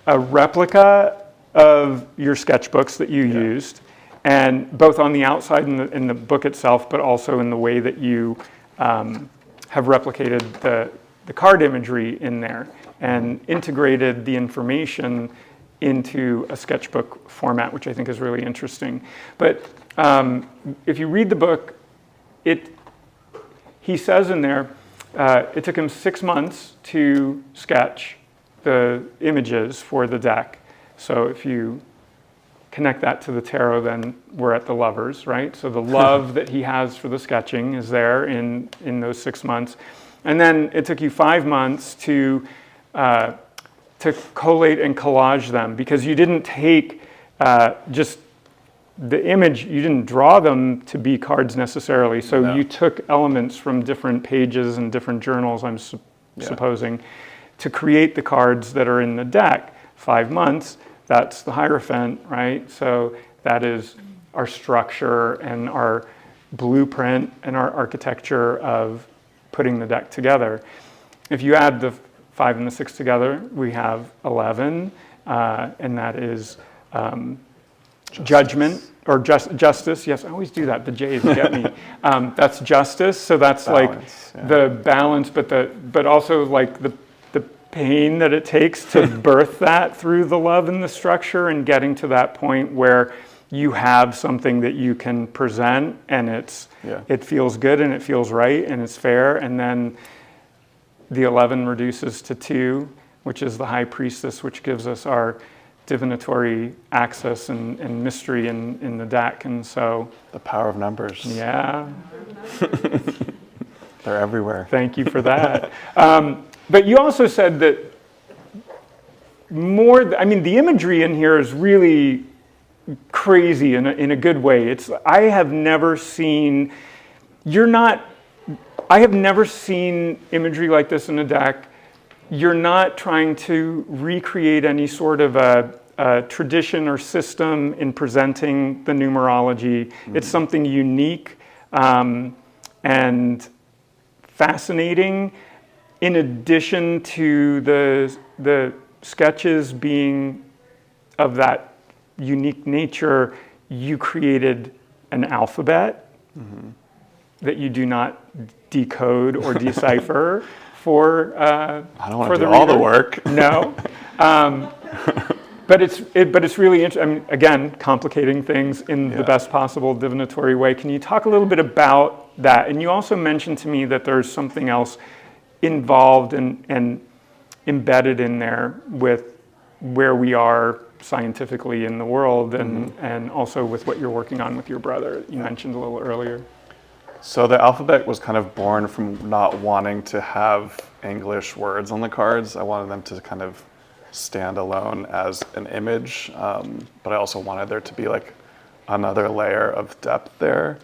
replica of your sketchbooks that you used, and both on the outside in the book itself, but also in the way that you have replicated the card imagery in there and integrated the information into a sketchbook format, which I think is really interesting. But if you read the book, he says in there, it took him 6 months to sketch the images for the deck. So if you connect that to the tarot, then we're at the Lovers, right? So the love that he has for the sketching is there in those 6 months. And then it took you 5 months to collate and collage them, because you didn't take just the image, you didn't draw them to be cards necessarily. So No. you took elements from different pages and different journals, I'm supposing, to create the cards that are in the deck. 5 months, that's the Hierophant, right? So that is our structure and our blueprint and our architecture of putting the deck together. If you add the 5 and the 6 together, we have 11, and that is judgment or justice. Yes, I always do that. The J's get me. That's justice. So that's Balance, like the balance, but also like the pain that it takes to birth that through the love and the structure, and getting to that point where you have something that you can present, and it feels good and it feels right and it's fair. And then the 11 reduces to 2, which is the High Priestess, which gives us our divinatory access and mystery in the deck. And so The power of numbers. yeah, They're everywhere. thank you for that. But you also said that the imagery in here is really crazy in a good way. I have never seen imagery like this in a deck. You're not trying to recreate any sort of a tradition or system in presenting the numerology. Mm-hmm. It's something unique and fascinating. In addition to the sketches being of that unique nature, you created an alphabet that you do not decode or decipher for I don't want to do the all the reader. work. No. But it's really interesting. I mean, again, complicating things in the best possible divinatory way. Can you talk a little bit about that? And you also mentioned to me that there's something else involved and embedded in there with where we are scientifically in the world, and also with what you're working on with your brother, you mentioned a little earlier. So the alphabet was kind of born from not wanting to have English words on the cards. I wanted them to kind of stand alone as an image, but I also wanted there to be like another layer of depth there.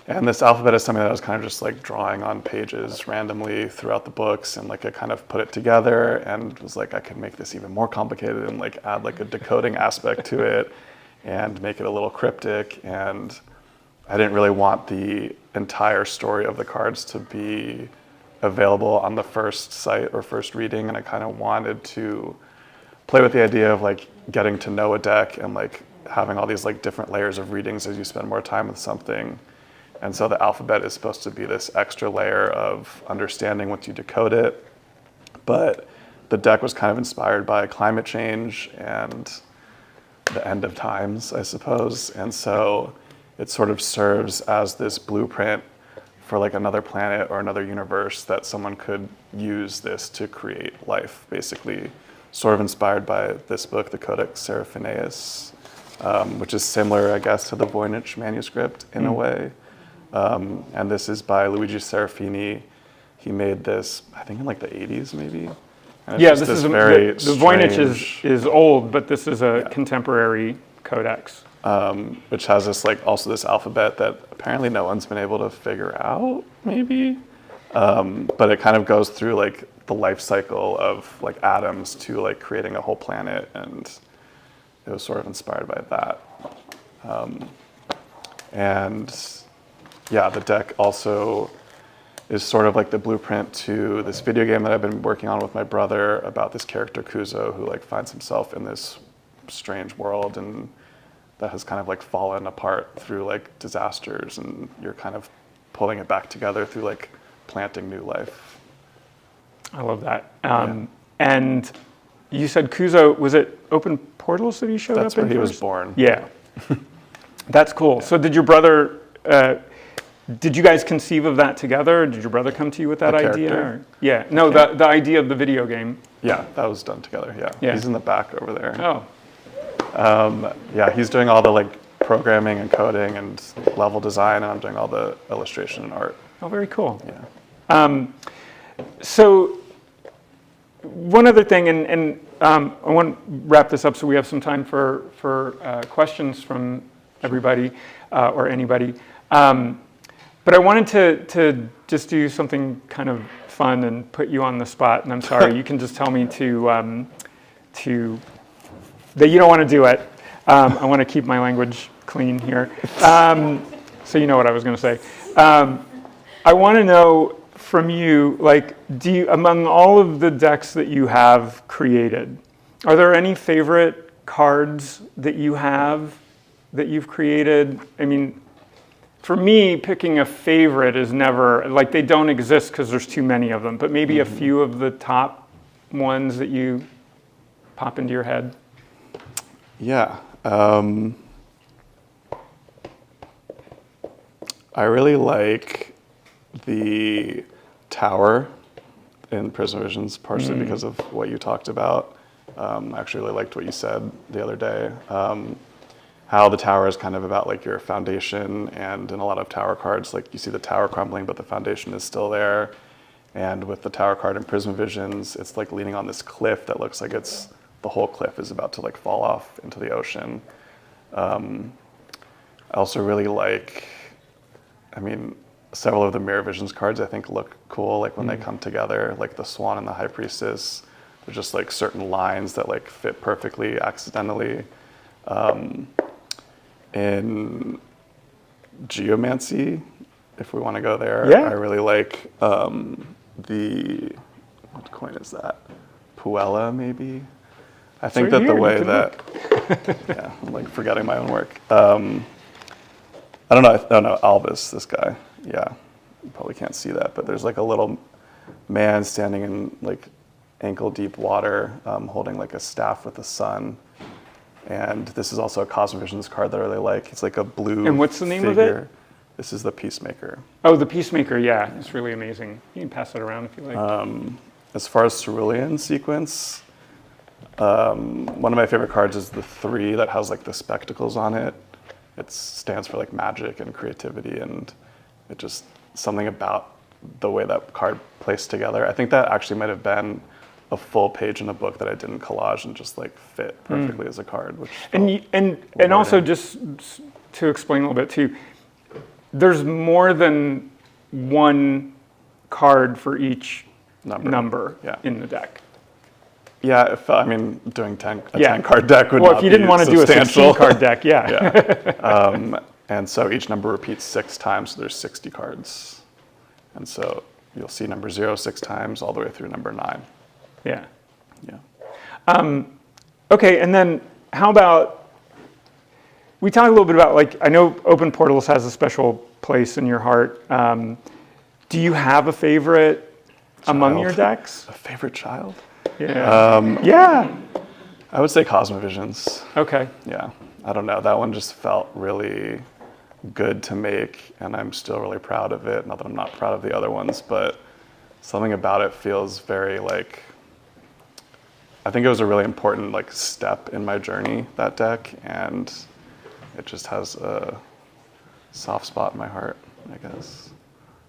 And this alphabet is something that I was kind of just like drawing on pages randomly throughout the books, and like I kind of put it together and was like, I could make this even more complicated and like add like a decoding aspect to it and make it a little cryptic. And I didn't really want the entire story of the cards to be available on the first sight or first reading, and I kind of wanted to play with the idea of like getting to know a deck and like having all these like different layers of readings as you spend more time with something. And so the alphabet is supposed to be this extra layer of understanding once you decode it. But the deck was kind of inspired by climate change and the end of times, I suppose. And so it sort of serves as this blueprint for like another planet or another universe that someone could use this to create life, basically. Sort of inspired by this book, the Codex Seraphinaeus, which is similar, I guess, to the Voynich manuscript in a way. And this is by Luigi Serafini. He made this, I think, in like the 80s, maybe. Yeah, this is the Voynich is old, but this is a contemporary codex. Which has this like also this alphabet that apparently no one's been able to figure out, maybe. But it kind of goes through like the life cycle of like atoms to like creating a whole planet, and it was sort of inspired by that. And yeah, the deck also is sort of like the blueprint to this video game that I've been working on with my brother about this character Kuzo, who like finds himself in this strange world and that has kind of like fallen apart through like disasters, and you're kind of pulling it back together through like planting new life. I love that. And you said Kuzo, was it Open Portals that he showed That's up in? That's where he first? was born. Yeah. That's cool. Yeah. So did your brother, did you guys conceive of that together? Did your brother come to you with that idea? Or? Yeah. No, the idea of the video game. Yeah, that was done together. Yeah. He's in the back over there. Oh. Yeah, he's doing all the like programming and coding and level design, and I'm doing all the illustration and art. Oh, very cool. Yeah. So one other thing, and I want to wrap this up so we have some time for questions from everybody or anybody. But I wanted to just do something kind of fun and put you on the spot. And I'm sorry, you can just tell me to that you don't want to do it. I want to keep my language clean here. So you know what I was going to say. I want to know from you, like, among all of the decks that you have created, are there any favorite cards that you have that you've created? I mean, for me, picking a favorite is never, like, they don't exist because there's too many of them, but maybe a few of the top ones that you pop into your head. Yeah. I really like the tower in Prisma Visions, partially because of what you talked about. I actually really liked what you said the other day. How the tower is kind of about like your foundation, and in a lot of tower cards, like you see the tower crumbling, but the foundation is still there. And with the tower card in Prisma Visions, it's like leaning on this cliff that looks like the whole cliff is about to like fall off into the ocean. I also really like, several of the Mirror Visions cards I think look cool, like when they come together, like the Swan and the High Priestess. There's just like certain lines that like fit perfectly accidentally. In Geomancy, if we want to go there, I really like what coin is that? Puella, maybe? I think that the way that, yeah, I'm like forgetting my own work. I don't know, Alvis, this guy. Yeah, you probably can't see that, but there's like a little man standing in like ankle deep water, holding like a staff with the sun. And this is also a Cosma Visions card that I really like. It's like a blue And what's the name figure. of it? This is the Peacemaker. Oh, the Peacemaker, yeah. It's really amazing. You can pass it around if you like. As far as Cerulean sequence, one of my favorite cards is the 3 that has like the spectacles on it. It stands for like magic and creativity, and it just, something about the way that card placed together. I think that actually might have been a full page in a book that I didn't collage and just like fit perfectly as a card. Which and also just to explain a little bit too, there's more than one card for each number in the deck. Yeah, doing a 10 card deck would Well, if you didn't want to do a 16 card deck, yeah. And so each number repeats 6 times, so there's 60 cards. And so you'll see number 0 6 times all the way through number 9. Yeah. Yeah. Okay, and then how about, we talk a little bit about, like, I know Open Portals has a special place in your heart. Do you have a favorite among your decks? A favorite child? Yeah. Yeah. I would say Cosma Visions. Okay. Yeah. I don't know. That one just felt really good to make, and I'm still really proud of it. Not that I'm not proud of the other ones, but something about it feels very like, I think it was a really important like step in my journey, that deck, and it just has a soft spot in my heart, I guess.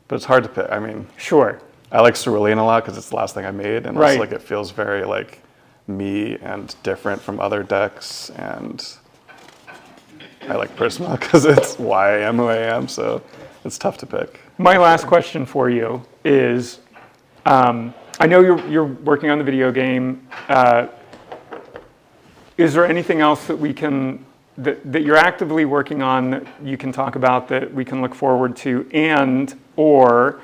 But it's hard to pick. Sure. I like Cerulean a lot because it's the last thing I made, and Right. also like it feels very like me and different from other decks, and I like Prisma because it's why I am who I am, so it's tough to pick. My last question for you is, I know you're working on the video game. Is there anything else that we can, that you're actively working on that you can talk about that we can look forward to, or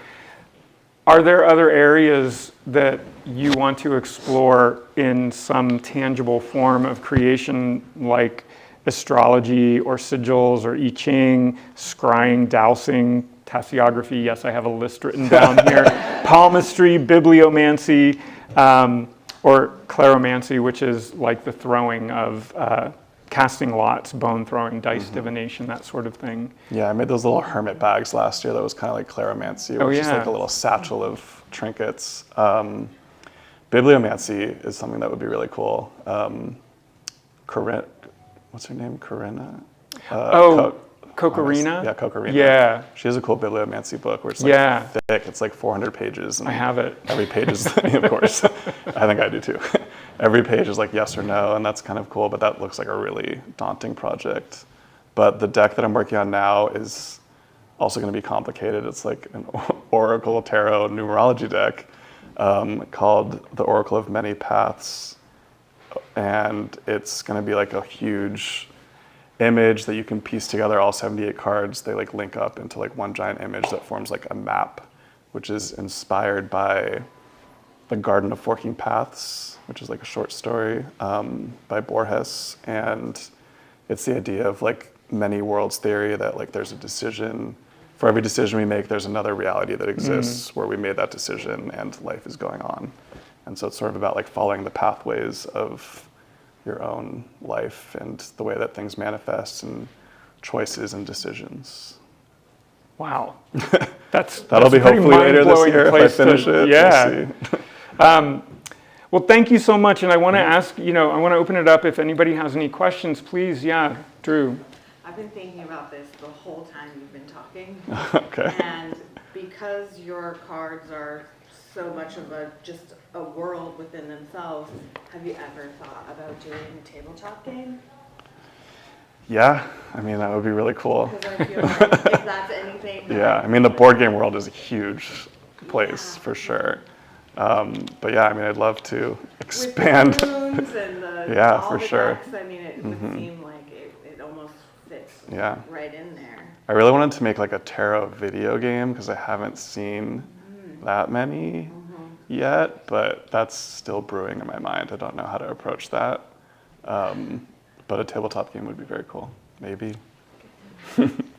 are there other areas that you want to explore in some tangible form of creation, like astrology or sigils or I Ching, scrying, dowsing, tasseography? Yes, I have a list written down here. Palmistry, bibliomancy, or claromancy, which is like the throwing of casting lots, bone throwing, dice divination, that sort of thing. Yeah, I made those little hermit bags last year that was kind of like claromancy, which is like a little satchel of trinkets. Bibliomancy is something that would be really cool. What's her name? Corinna? Kokorina? Yeah, Kokorina. Yeah. She has a cool bibliomancy book where it's like thick. It's like 400 pages. And I have it. Every page is, of course. I think I do too. Every page is like yes or no, and that's kind of cool, but that looks like a really daunting project. But the deck that I'm working on now is also going to be complicated. It's like an Oracle Tarot Numerology deck called the Oracle of Many Paths. And it's going to be like a huge image that you can piece together all 78 cards. They like link up into like one giant image that forms like a map, which is inspired by The Garden of Forking Paths, which is like a short story by Borges. And it's the idea of like many worlds theory, that like there's a decision. For every decision we make, there's another reality that exists where we made that decision and life is going on. And so it's sort of about like following the pathways of your own life and the way that things manifest and choices and decisions. Wow. That'll be hopefully later this year if I finish it. Yeah. We'll see. Well, thank you so much. And I want to ask, I want to open it up. If anybody has any questions, please. Yeah, Drew. I've been thinking about this the whole time you've been talking. Okay. And because your cards are so much of just a world within themselves, have you ever thought about doing a tabletop game? Yeah, I mean, that would be really cool. Because I feel like if that's anything. Yeah, I mean, the board game world is a huge place for sure. But yeah, I mean, I'd love to expand. With the runes and Yeah, all for the sure. decks, I mean, it would seem like it almost fits Yeah. right in there. I really wanted to make like a tarot video game because I haven't seen that many yet, but that's still brewing in my mind. I don't know how to approach that. But a tabletop game would be very cool, maybe.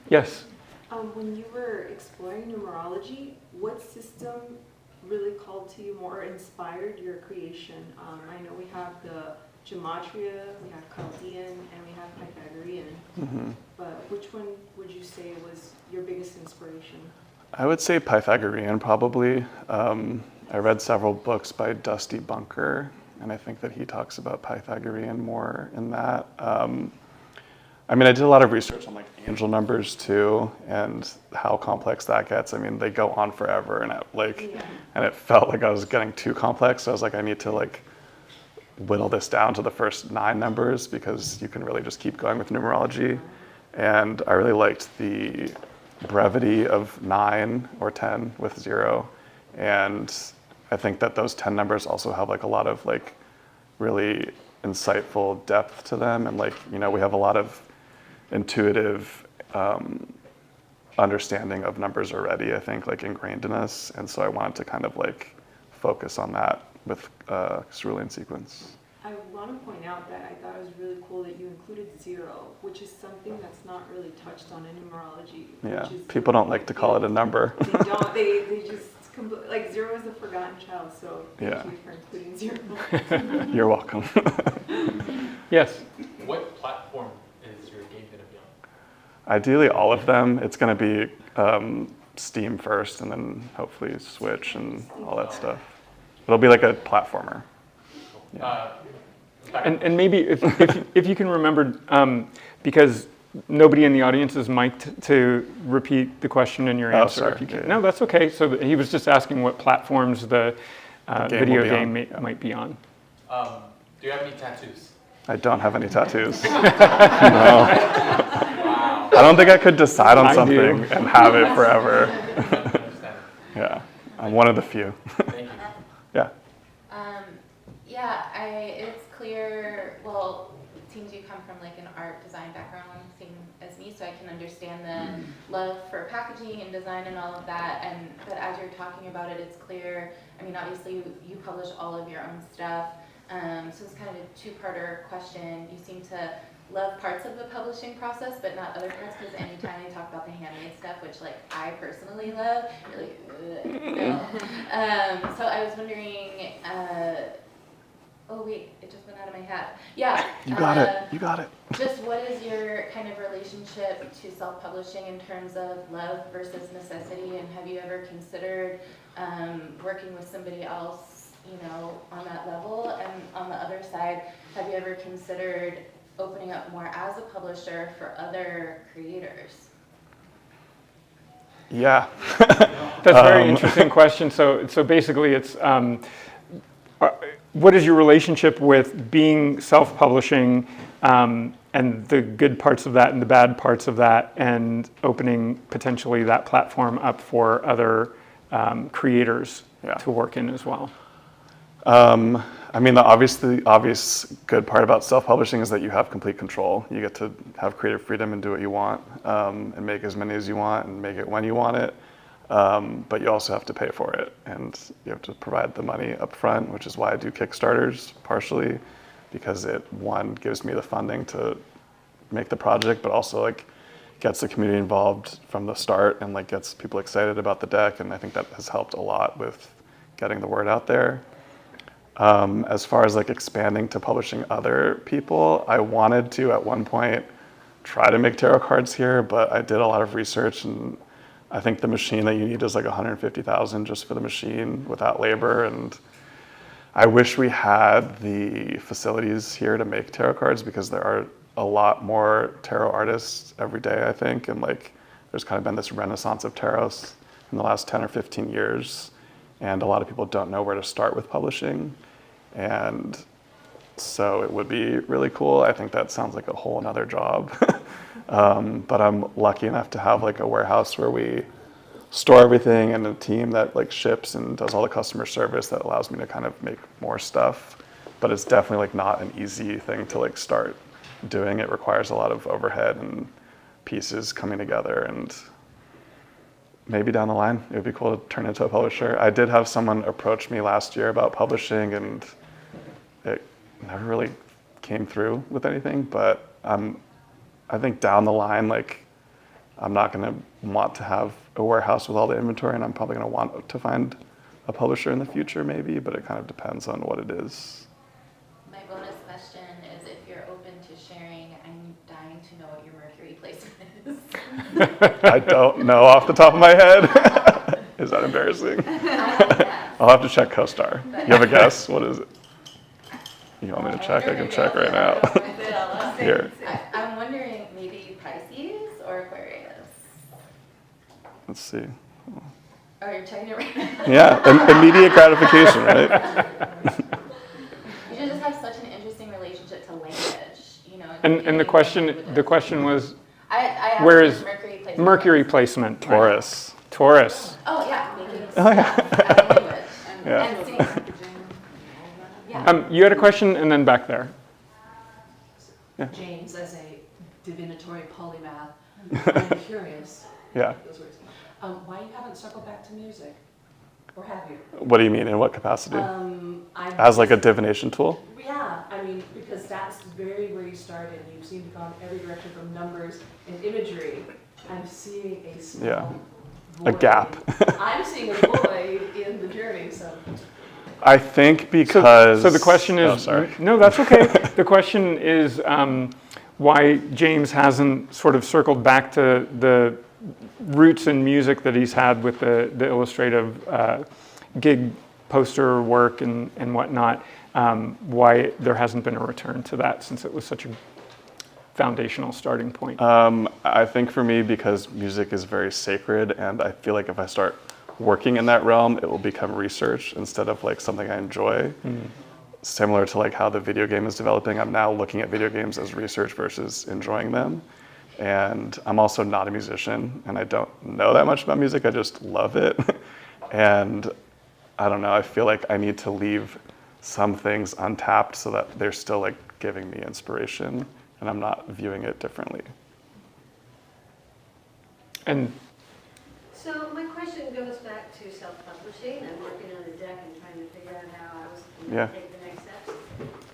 Yes. When you were exploring numerology, what system really called to you more, inspired your creation? I know we have the Gematria, we have Chaldean, and we have Pythagorean. But which one would you say was your biggest inspiration? I would say Pythagorean probably. I read several books by Dusty Bunker, and I think that he talks about Pythagorean more in that. I mean, I did a lot of research on like angel numbers too, and how complex that gets. I mean, they go on forever, and and it felt like I was getting too complex. So I was like, I need to like whittle this down to the first 9 numbers because you can really just keep going with numerology. And I really liked the brevity of 9 or 10 with 0. And I think that those 10 numbers also have like a lot of like really insightful depth to them. And like, we have a lot of intuitive understanding of numbers already, I think, like ingrained in us. And so I wanted to kind of like focus on that with Cerulean sequence. I want to point out that I thought it was really cool that you included 0, which is something that's not really touched on in numerology. Yeah, people don't like to call it a number. They don't. They just like 0 is a forgotten child. So thank you for including 0. You're welcome. Yes. What platform is your game going to be on? Ideally, all of them. It's going to be Steam first, and then hopefully Switch and all that stuff. It'll be like a platformer. And maybe if you can remember, because nobody in the audience is mic'd, to repeat the question and your answer. Sorry. If you can. Yeah. No, that's okay. So he was just asking what platforms the video will be game on. might be on. Do you have any tattoos? I don't have any tattoos. No. I don't think I could decide on something and have it forever. Yeah, I'm one of the few. Thank you. Yeah. It's clear, well, it seems you come from like an art design background, same as me, so I can understand the love for packaging and design and all of that, but as you're talking about it, it's clear, I mean, obviously you publish all of your own stuff, so it's kind of a two-parter question. You seem to love parts of the publishing process, but not other parts, because anytime they talk about the handmade stuff, which like I personally love, you're like, ugh, no. So I was wondering, oh wait, it just went out of my head. Yeah. You got it. You got it. Just what is your kind of relationship to self-publishing in terms of love versus necessity, and have you ever considered working with somebody else, on that level? And on the other side, have you ever considered opening up more as a publisher for other creators? Yeah. That's a very interesting question. So basically it's, what is your relationship with being self-publishing and the good parts of that and the bad parts of that, and opening potentially that platform up for other creators to work in as well? I mean, the obvious good part about self-publishing is that you have complete control. You get to have creative freedom and do what you want, and make as many as you want and make it when you want it. But you also have to pay for it, and you have to provide the money up front, which is why I do Kickstarters partially, because it, one, gives me the funding to make the project, but also like gets the community involved from the start and like gets people excited about the deck. And I think that has helped a lot with getting the word out there. As far as like expanding to publishing other people, I wanted to at one point try to make tarot cards here, but I did a lot of research, and I think the machine that you need is like $150,000 just for the machine without labor. And I wish we had the facilities here to make tarot cards, because there are a lot more tarot artists every day, I think. And like, there's kind of been this renaissance of tarots in the last 10 or 15 years. And a lot of people don't know where to start with publishing. And so it would be really cool. I think that sounds like a whole another job. But I'm lucky enough to have like a warehouse where we store everything, and a team that like ships and does all the customer service that allows me to kind of make more stuff. But it's definitely like not an easy thing to like start doing. It requires a lot of overhead and pieces coming together, and maybe down the line it would be cool to turn into a publisher. I did have someone approach me last year about publishing, and it never really came through with anything. But I think down the line, like, I'm not going to want to have a warehouse with all the inventory, and I'm probably going to want to find a publisher in the future maybe, but it kind of depends on what it is. My bonus question is, if you're open to sharing, I'm dying to know what your Mercury placement is. I don't know off the top of my head. Is that embarrassing? I'll have to check CoStar. You have a guess? What is it? You want me to check? I can check right now. Here. I'm wondering, maybe Pisces or Aquarius? Let's see. Oh, you're checking it right now? Yeah, immediate gratification, right? You should just have such an interesting relationship to language, you know. And the question was, I where asked is Mercury placement? Mercury placement? Taurus. Taurus. Oh, yeah, making language. Yeah. And seeing. Yeah. You had a question, and then back there. James, as a divinatory polymath, I'm curious. Yeah. Those words. Why you haven't circled back to music, or have you? What do you mean? In what capacity? As like a divination tool? Yeah, I mean, because that's very where you started. You seem to have gone every direction from numbers and imagery. I'm seeing a small void. A gap. I'm seeing a void in the journey, so. I think because... So the question is... Oh, sorry. No, that's okay. The question is why James hasn't sort of circled back to the roots in music that he's had with the illustrative gig poster work and whatnot, why there hasn't been a return to that since it was such a foundational starting point. I think for me, because music is very sacred, and I feel like if I start working in that realm, it will become research instead of like something I enjoy. Similar to like how the video game is developing, I'm now looking at video games as research versus enjoying them. And I'm also not a musician, and I don't know that much about music, I just love it. And I don't know, I feel like I need to leave some things untapped so that they're still like giving me inspiration, and I'm not viewing it differently. And so my question goes back to self-publishing. I'm working on a deck and trying to figure out how I was going to take the next steps.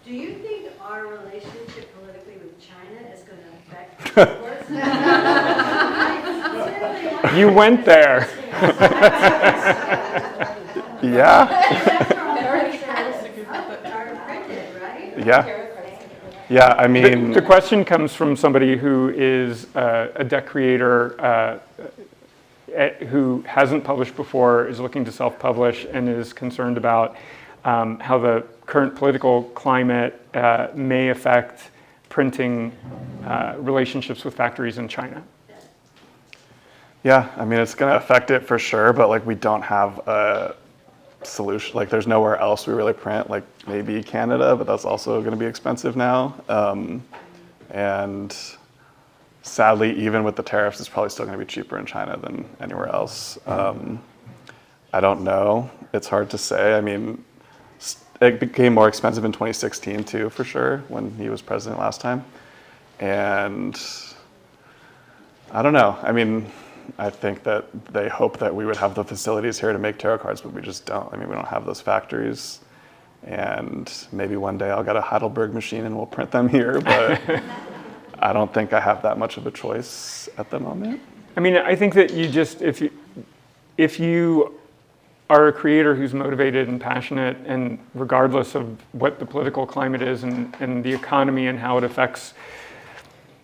Do you think our relationship politically with China is going to affect us? you went there. Yeah. Yeah. Yeah, I mean... The question comes from somebody who is a deck creator who hasn't published before, is looking to self-publish, and is concerned about how the current political climate may affect printing relationships with factories in China. Yeah, I mean, it's going to affect it for sure, but like we don't have a solution. Like there's nowhere else we really print, like maybe Canada, but that's also going to be expensive now. And sadly, even with the tariffs, it's probably still going to be cheaper in China than anywhere else. I don't know. It's hard to say. I mean, it became more expensive in 2016 too, for sure, when he was president last time. And I don't know. I mean, I think that they hope that we would have the facilities here to make tarot cards, but we just don't. I mean, we don't have those factories. And maybe one day I'll get a Heidelberg machine and we'll print them here, but I don't think I have that much of a choice at the moment. I mean, I think that you just, if you are a creator who's motivated and passionate, and regardless of what the political climate is and the economy and how it affects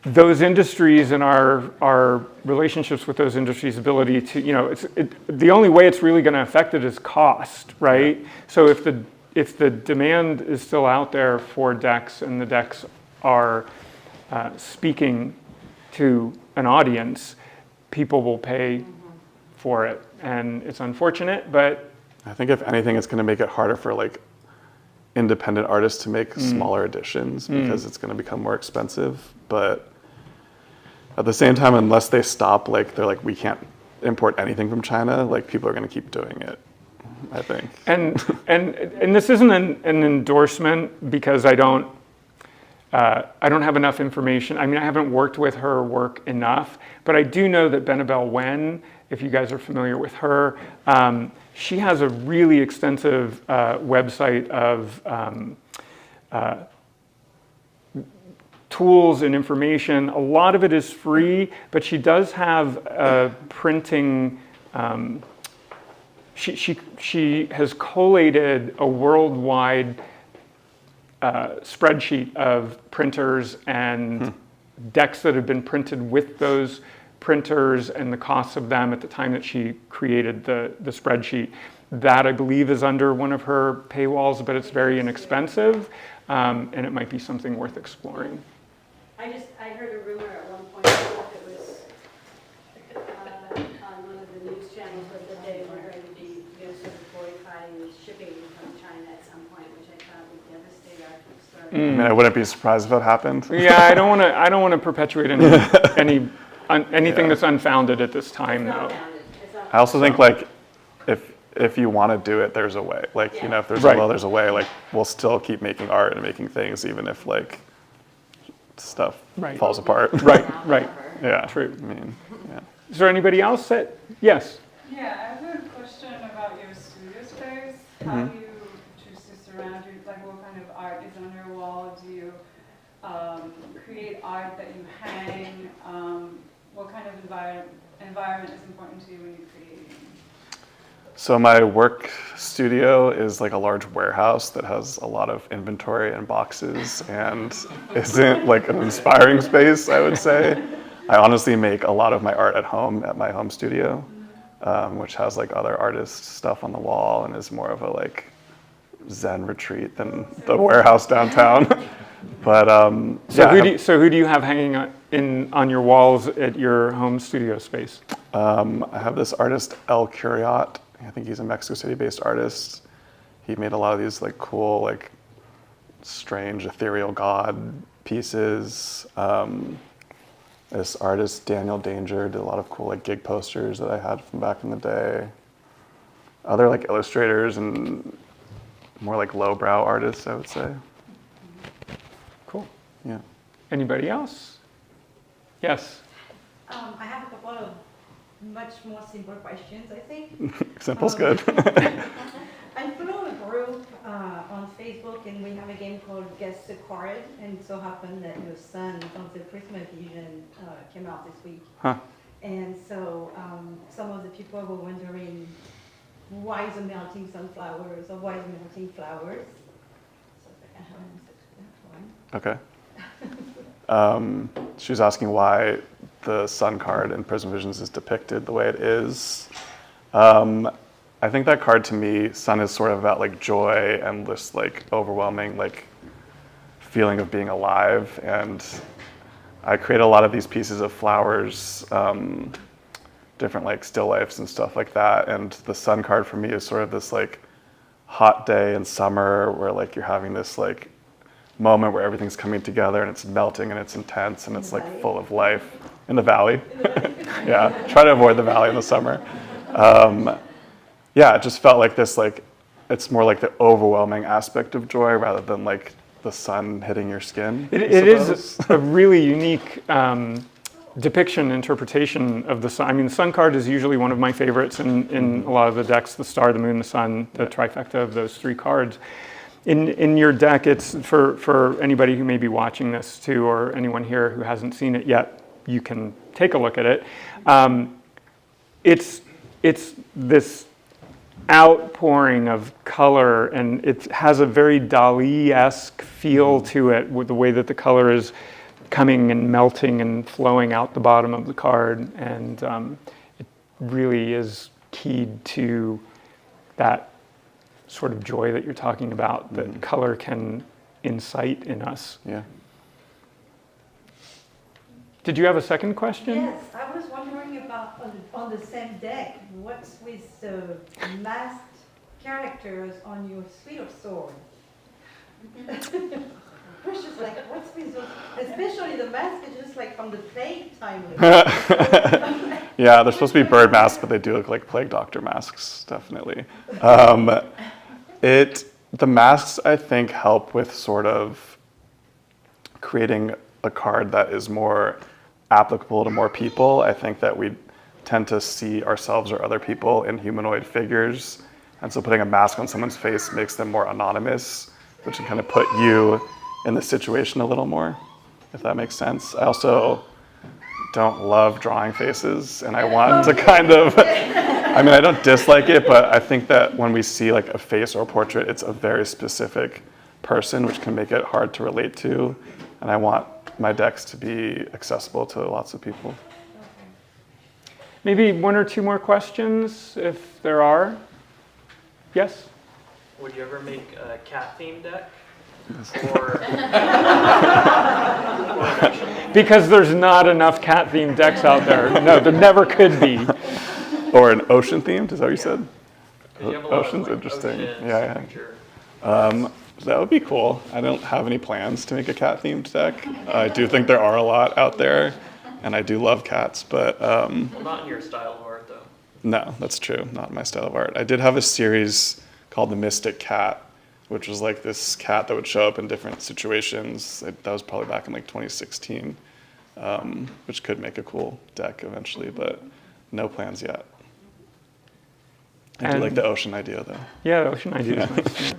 those industries and our relationships with those industries' ability to, the only way it's really going to affect it is cost, right? Yeah. So if the demand is still out there for decks and the decks are speaking to an audience, people will pay for it. And it's unfortunate, but I think if anything, it's going to make it harder for like independent artists to make smaller editions because it's going to become more expensive. But at the same time, unless they stop, like they're like, we can't import anything from China, like people are going to keep doing it, I think. And this isn't an endorsement because I don't have enough information. I mean, I haven't worked with her work enough, but I do know that Benabel Wen, if you guys are familiar with her, she has a really extensive website of tools and information. A lot of it is free, but she does have printing. She has collated a worldwide spreadsheet of printers and decks that have been printed with those printers and the costs of them at the time that she created the spreadsheet. That, I believe, is under one of her paywalls, but it's very inexpensive, and it might be something worth exploring. I heard a rumor at one point that it was on one of the news channels that they were going to be sort of boycotting shipping from China at some point, which I thought would devastate our story. I mean, I wouldn't be surprised if that happened. Yeah, I don't want to perpetuate anything that's unfounded at this time, though. I also think like if you want to do it, there's a way. Like if there's a will, there's a way. Like we'll still keep making art and making things, even if like stuff falls apart. Right. Yeah. True. I mean, yeah. Is there anybody else that? Yes. Yeah, I have a question about your studio space. How do you choose to surround you? Like, what kind of art is on your wall? Do you create art that you hang? What kind of environment is important to you when you're creating? So my work studio is like a large warehouse that has a lot of inventory and boxes and isn't like an inspiring space, I would say. I honestly make a lot of my art at home at my home studio, which has like other artist stuff on the wall and is more of a like Zen retreat than the warehouse downtown. But who do you have hanging on your walls at your home studio space? I have this artist El Curiot. I think he's a Mexico City-based artist. He made a lot of these like cool, like strange ethereal god pieces. This artist Daniel Danger did a lot of cool like gig posters that I had from back in the day. Other like illustrators and more like lowbrow artists, I would say. Cool. Yeah. Anybody else? Yes. I have a couple of much more simple questions, I think. Simple's good. I follow a group on Facebook, and we have a game called Guess the Card, and it so happened that your son from the Prisma Fusion came out this week. Huh. And so some of the people were wondering, why is it melting sunflowers, or why is it melting flowers? So I have an answer to that one. Okay. She was asking why the sun card in Prism Visions is depicted the way it is. I think that card to me, sun is sort of about like joy and this like overwhelming like feeling of being alive. And I create a lot of these pieces of flowers, different like still lifes and stuff like that. And the sun card for me is sort of this like hot day in summer where like you're having this like moment where everything's coming together and it's melting and it's intense and it's like full of life. In the valley. Yeah, try to avoid the valley in the summer. Yeah, it just felt like this, like, it's more like the overwhelming aspect of joy rather than like the sun hitting your skin. It is a really unique depiction, interpretation of the sun. I mean, the sun card is usually one of my favorites in a lot of the decks, the star, the moon, the sun, the trifecta of those three cards. In your deck, it's for anybody who may be watching this too, or anyone here who hasn't seen it yet, you can take a look at it. It's this outpouring of color, and it has a very Dali-esque feel to it with the way that the color is coming and melting and flowing out the bottom of the card, and it really is keyed to that sort of joy that you're talking about, that color can incite in us. Yeah. Did you have a second question? Yes, I was wondering about on the same deck, what's with the masked characters on your Suite of Swords? It's just like, what's with those, especially the mask is just like from the plague time. Yeah, they're supposed to be bird masks, but they do look like plague doctor masks, definitely. The masks, I think, help with sort of creating a card that is more applicable to more people. I think that we tend to see ourselves or other people in humanoid figures, and so putting a mask on someone's face makes them more anonymous, which can kind of put you in the situation a little more, if that makes sense. I also don't love drawing faces, and I want to kind of, I mean, I don't dislike it, but I think that when we see like a face or a portrait, it's a very specific person, which can make it hard to relate to, and I want my decks to be accessible to lots of people. Maybe one or two more questions, if there are. Yes? Would you ever make a cat-themed deck? Because there's not enough cat-themed decks out there. No, there never could be. Or an ocean themed, is that what you said? Ocean's interesting. Oceans, Yeah. That would be cool. I don't have any plans to make a cat-themed deck. I do think there are a lot out there, and I do love cats, but... well, not in your style of art, though. No, that's true. Not my style of art. I did have a series called The Mystic Cat, which was like this cat that would show up in different situations. That was probably back in like 2016, which could make a cool deck eventually, but no plans yet. I do like the ocean idea, though. Yeah, the ocean idea is nice.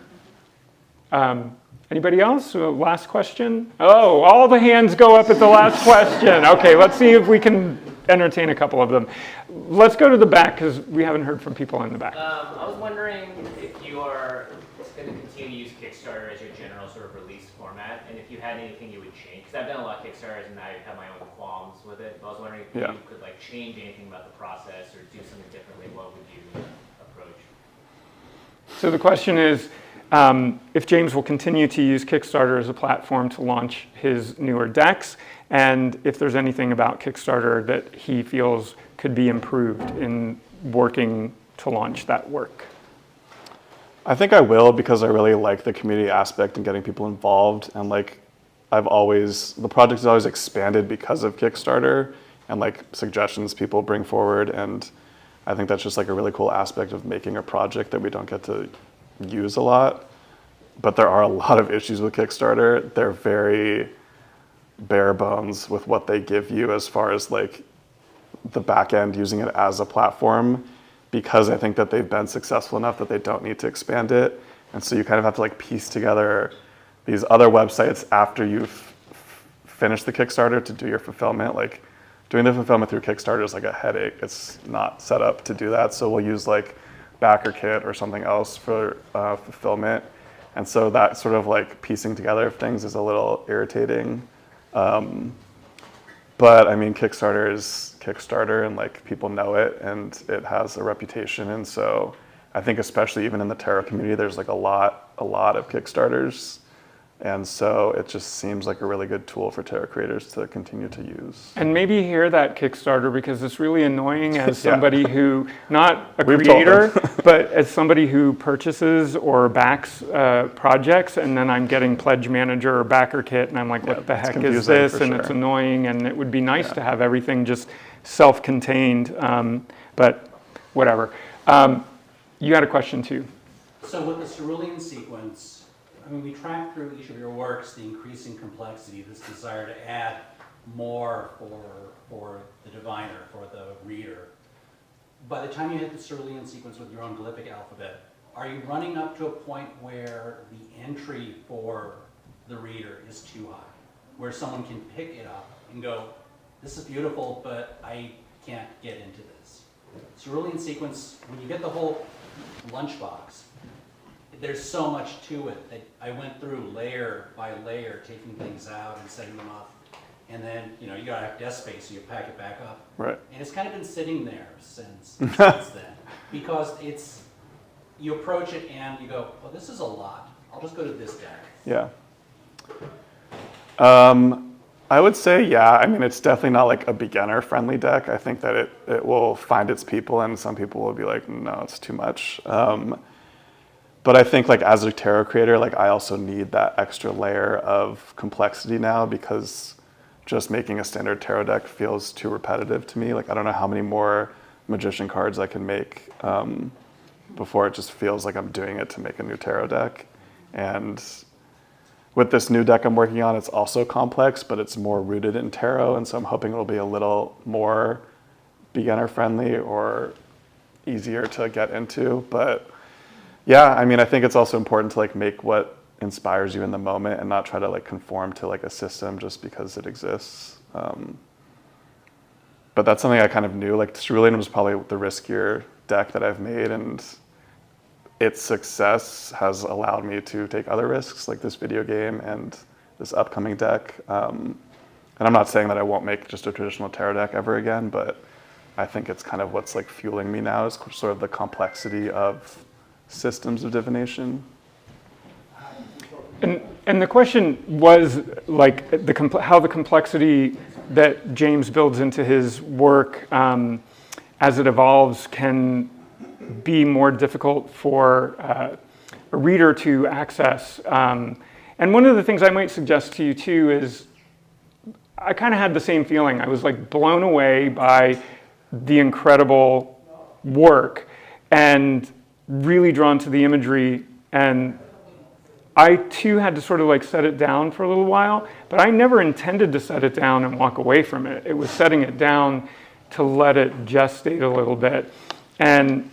Yeah. Anybody else? Last question? Oh, all the hands go up at the last question. Okay, let's see if we can entertain a couple of them. Let's go to the back, because we haven't heard from people in the back. I was wondering if you are going to continue to use Kickstarter as your general sort of release format, and if you had anything you would change. Because I've done a lot of Kickstarters, and I have my own qualms with it. But I was wondering if you could like change anything about the process or do something differently. What would you approach? So the question is, if James will continue to use Kickstarter as a platform to launch his newer decks, and if there's anything about Kickstarter that he feels could be improved in working to launch that work. I think I will, because I really like the community aspect and getting people involved, and like the project has always expanded because of Kickstarter and like suggestions people bring forward, and I think that's just like a really cool aspect of making a project that we don't get to use a lot. But there are a lot of issues with Kickstarter. They're very bare bones with what they give you as far as like the back end using it as a platform, because I think that they've been successful enough that they don't need to expand it. And so you kind of have to like piece together these other websites after you've finished the Kickstarter to do your fulfillment. Like doing the fulfillment through Kickstarter is like a headache. It's not set up to do that. So we'll use like BackerKit or something else for fulfillment. And so that sort of like piecing together of things is a little irritating. But I mean, Kickstarter is Kickstarter, and like people know it, and it has a reputation. And so I think especially even in the tarot community, there's like a lot of Kickstarters. And so it just seems like a really good tool for tarot creators to continue to use. And maybe hear that Kickstarter, because it's really annoying as Yeah. somebody who, not a We've told creator, them. but as somebody who purchases or backs projects, and then I'm getting pledge manager or backer kit, and I'm like, what the it's heck is confusing this? for And it's sure. annoying, and it would be nice to have everything just self-contained, but whatever. You had a question too. So with the Cerulean sequence, I mean, we track through each of your works the increasing complexity, this desire to add more for the diviner, for the reader. By the time you hit the Cerulean sequence with your own glyphic alphabet, are you running up to a point where the entry for the reader is too high? Where someone can pick it up and go, this is beautiful, but I can't get into this. Cerulean sequence, when you get the whole lunchbox, there's so much to it that I went through layer by layer, taking things out and setting them up. And then, you gotta have desk space, so you pack it back up. Right. And it's kind of been sitting there since then. Because you approach it and you go, well, this is a lot. I'll just go to this deck. Yeah. I would say, yeah. I mean, it's definitely not like a beginner-friendly deck. I think that it will find its people, and some people will be like, no, it's too much. But I think like as a tarot creator, like I also need that extra layer of complexity now, because just making a standard tarot deck feels too repetitive to me. Like I don't know how many more magician cards I can make before it just feels like I'm doing it to make a new tarot deck. And with this new deck I'm working on, it's also complex, but it's more rooted in tarot, and so I'm hoping it'll be a little more beginner friendly or easier to get into. But yeah, I mean, I think it's also important to like make what inspires you in the moment and not try to like conform to like a system just because it exists. But that's something I kind of knew. Like Cerulean was probably the riskier deck that I've made, and its success has allowed me to take other risks, like this video game and this upcoming deck. And I'm not saying that I won't make just a traditional tarot deck ever again, but I think it's kind of what's like fueling me now, is sort of the complexity of systems of divination. And the question was like how the complexity that James builds into his work as it evolves can be more difficult for a reader to access. And one of the things I might suggest to you too is, I kind of had the same feeling. I was like blown away by the incredible work and really drawn to the imagery, and I too had to sort of like set it down for a little while, but I never intended to set it down and walk away from it. It was setting it down to let it gestate a little bit. And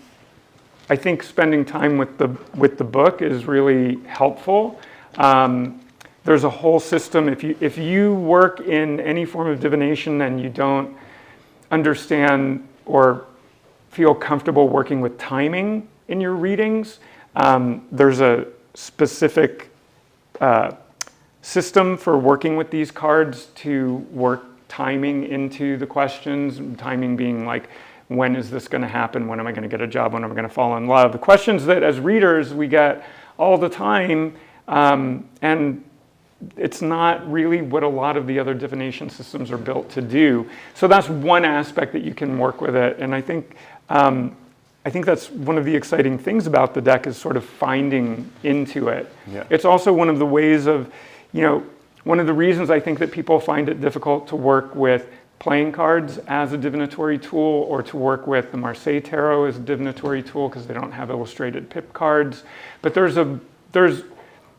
I think spending time with the book is really helpful. There's a whole system. If you work in any form of divination and you don't understand or feel comfortable working with timing in your readings, there's a specific system for working with these cards to work timing into the questions. Timing being like, when is this going to happen? When am I going to get a job? When am I going to fall in love? The questions that as readers we get all the time, and it's not really what a lot of the other divination systems are built to do. So that's one aspect that you can work with it, and I think that's one of the exciting things about the deck, is sort of finding into it. Yeah. It's also one of the ways of, one of the reasons I think that people find it difficult to work with playing cards as a divinatory tool, or to work with the Marseille Tarot as a divinatory tool, because they don't have illustrated pip cards. But there's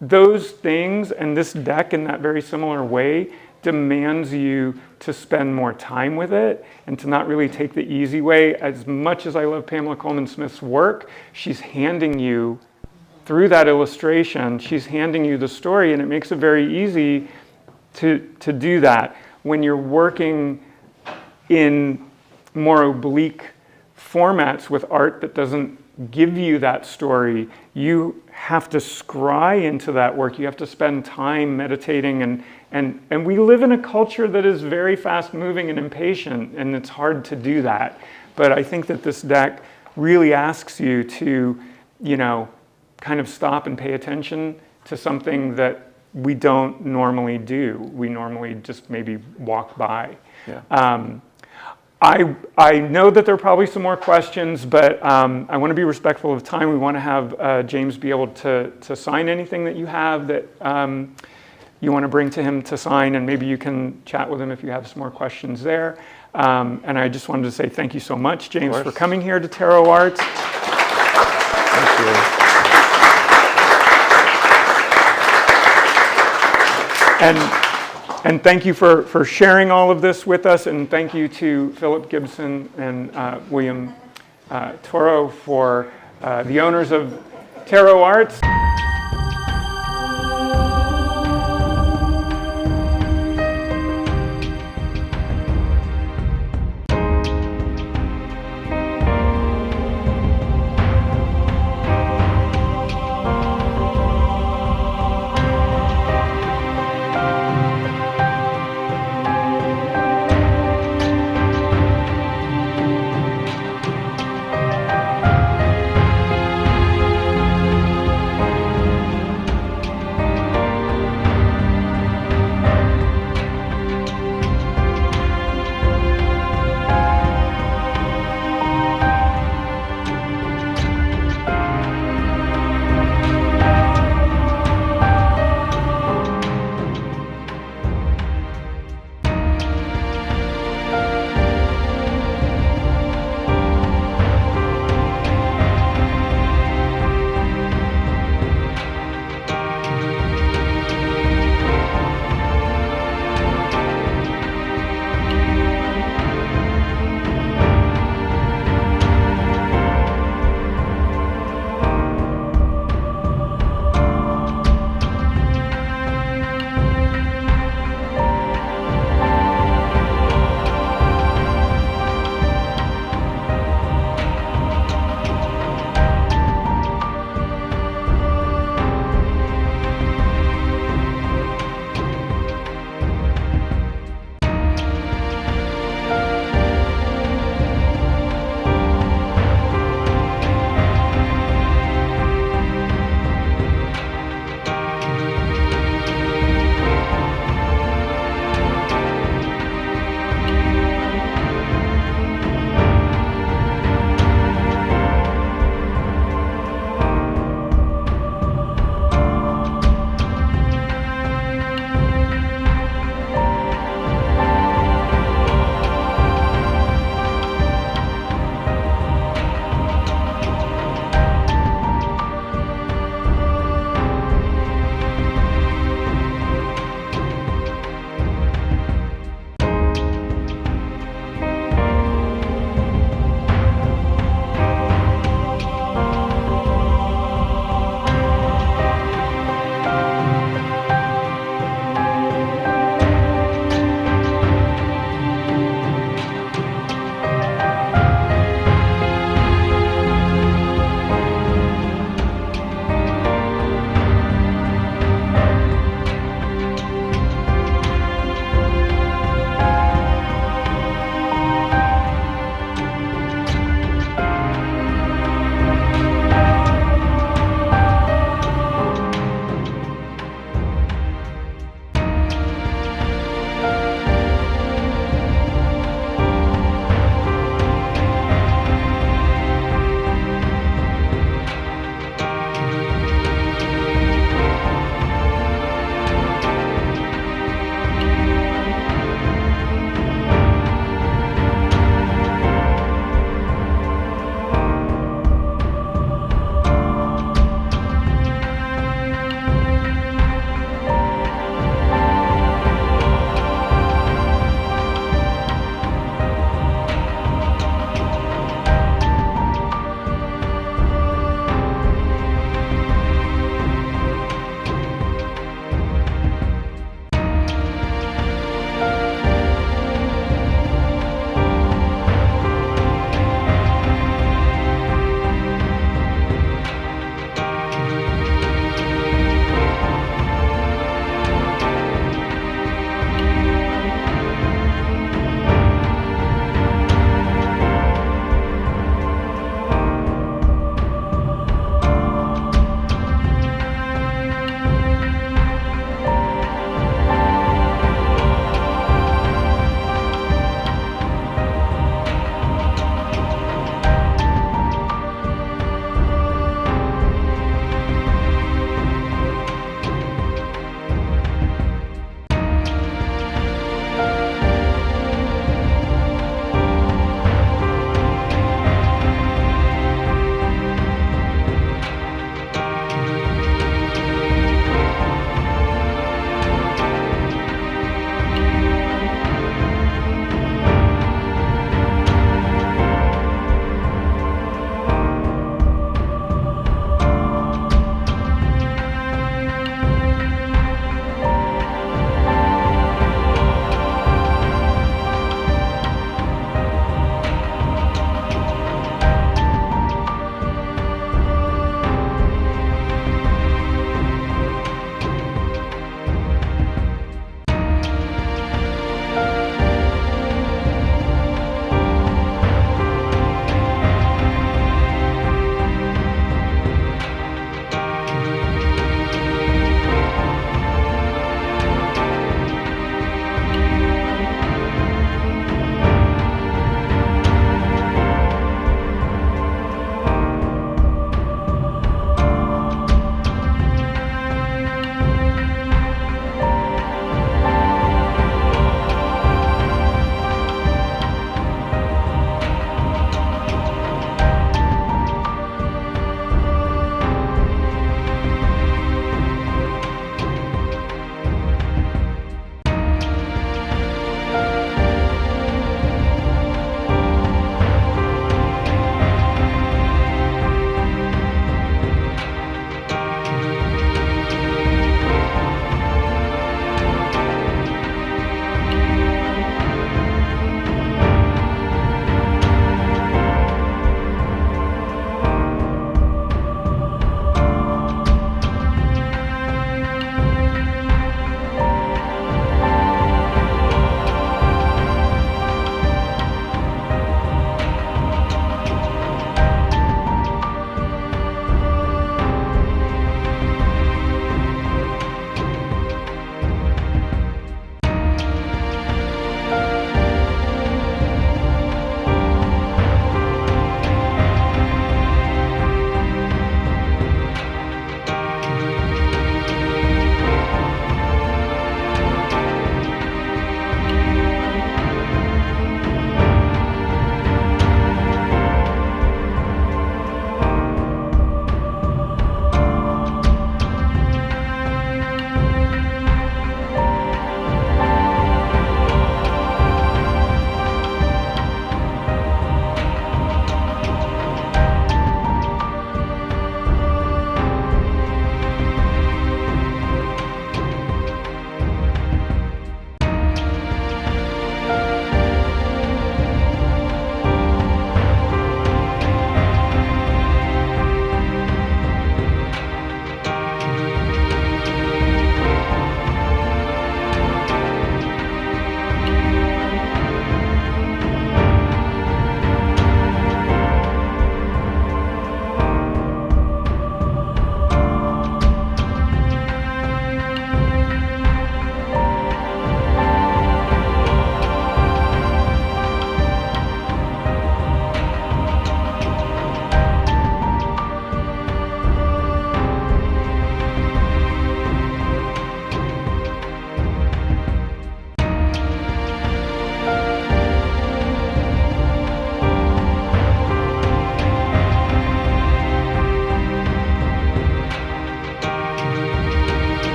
those things, and this deck in that very similar way demands you to spend more time with it and to not really take the easy way. As much as I love Pamela Coleman Smith's work, she's handing you, through that illustration, she's handing you the story, and it makes it very easy to do that. When you're working in more oblique formats with art that doesn't give you that story, you have to scry into that work. You have to spend time meditating, and we live in a culture that is very fast moving and impatient, and it's hard to do that. But I think that this deck really asks you to, kind of stop and pay attention to something that we don't normally do. We normally just maybe walk by. Yeah. I know that there are probably some more questions, but I want to be respectful of time. We want to have James be able to sign anything that you have that you want to bring to him to sign, and maybe you can chat with him if you have some more questions there. And I just wanted to say thank you so much, James, for coming here to TarotArts. Thank you. And thank you for sharing all of this with us, and thank you to Philip Gibson and William Toro, for the owners of TarotArts.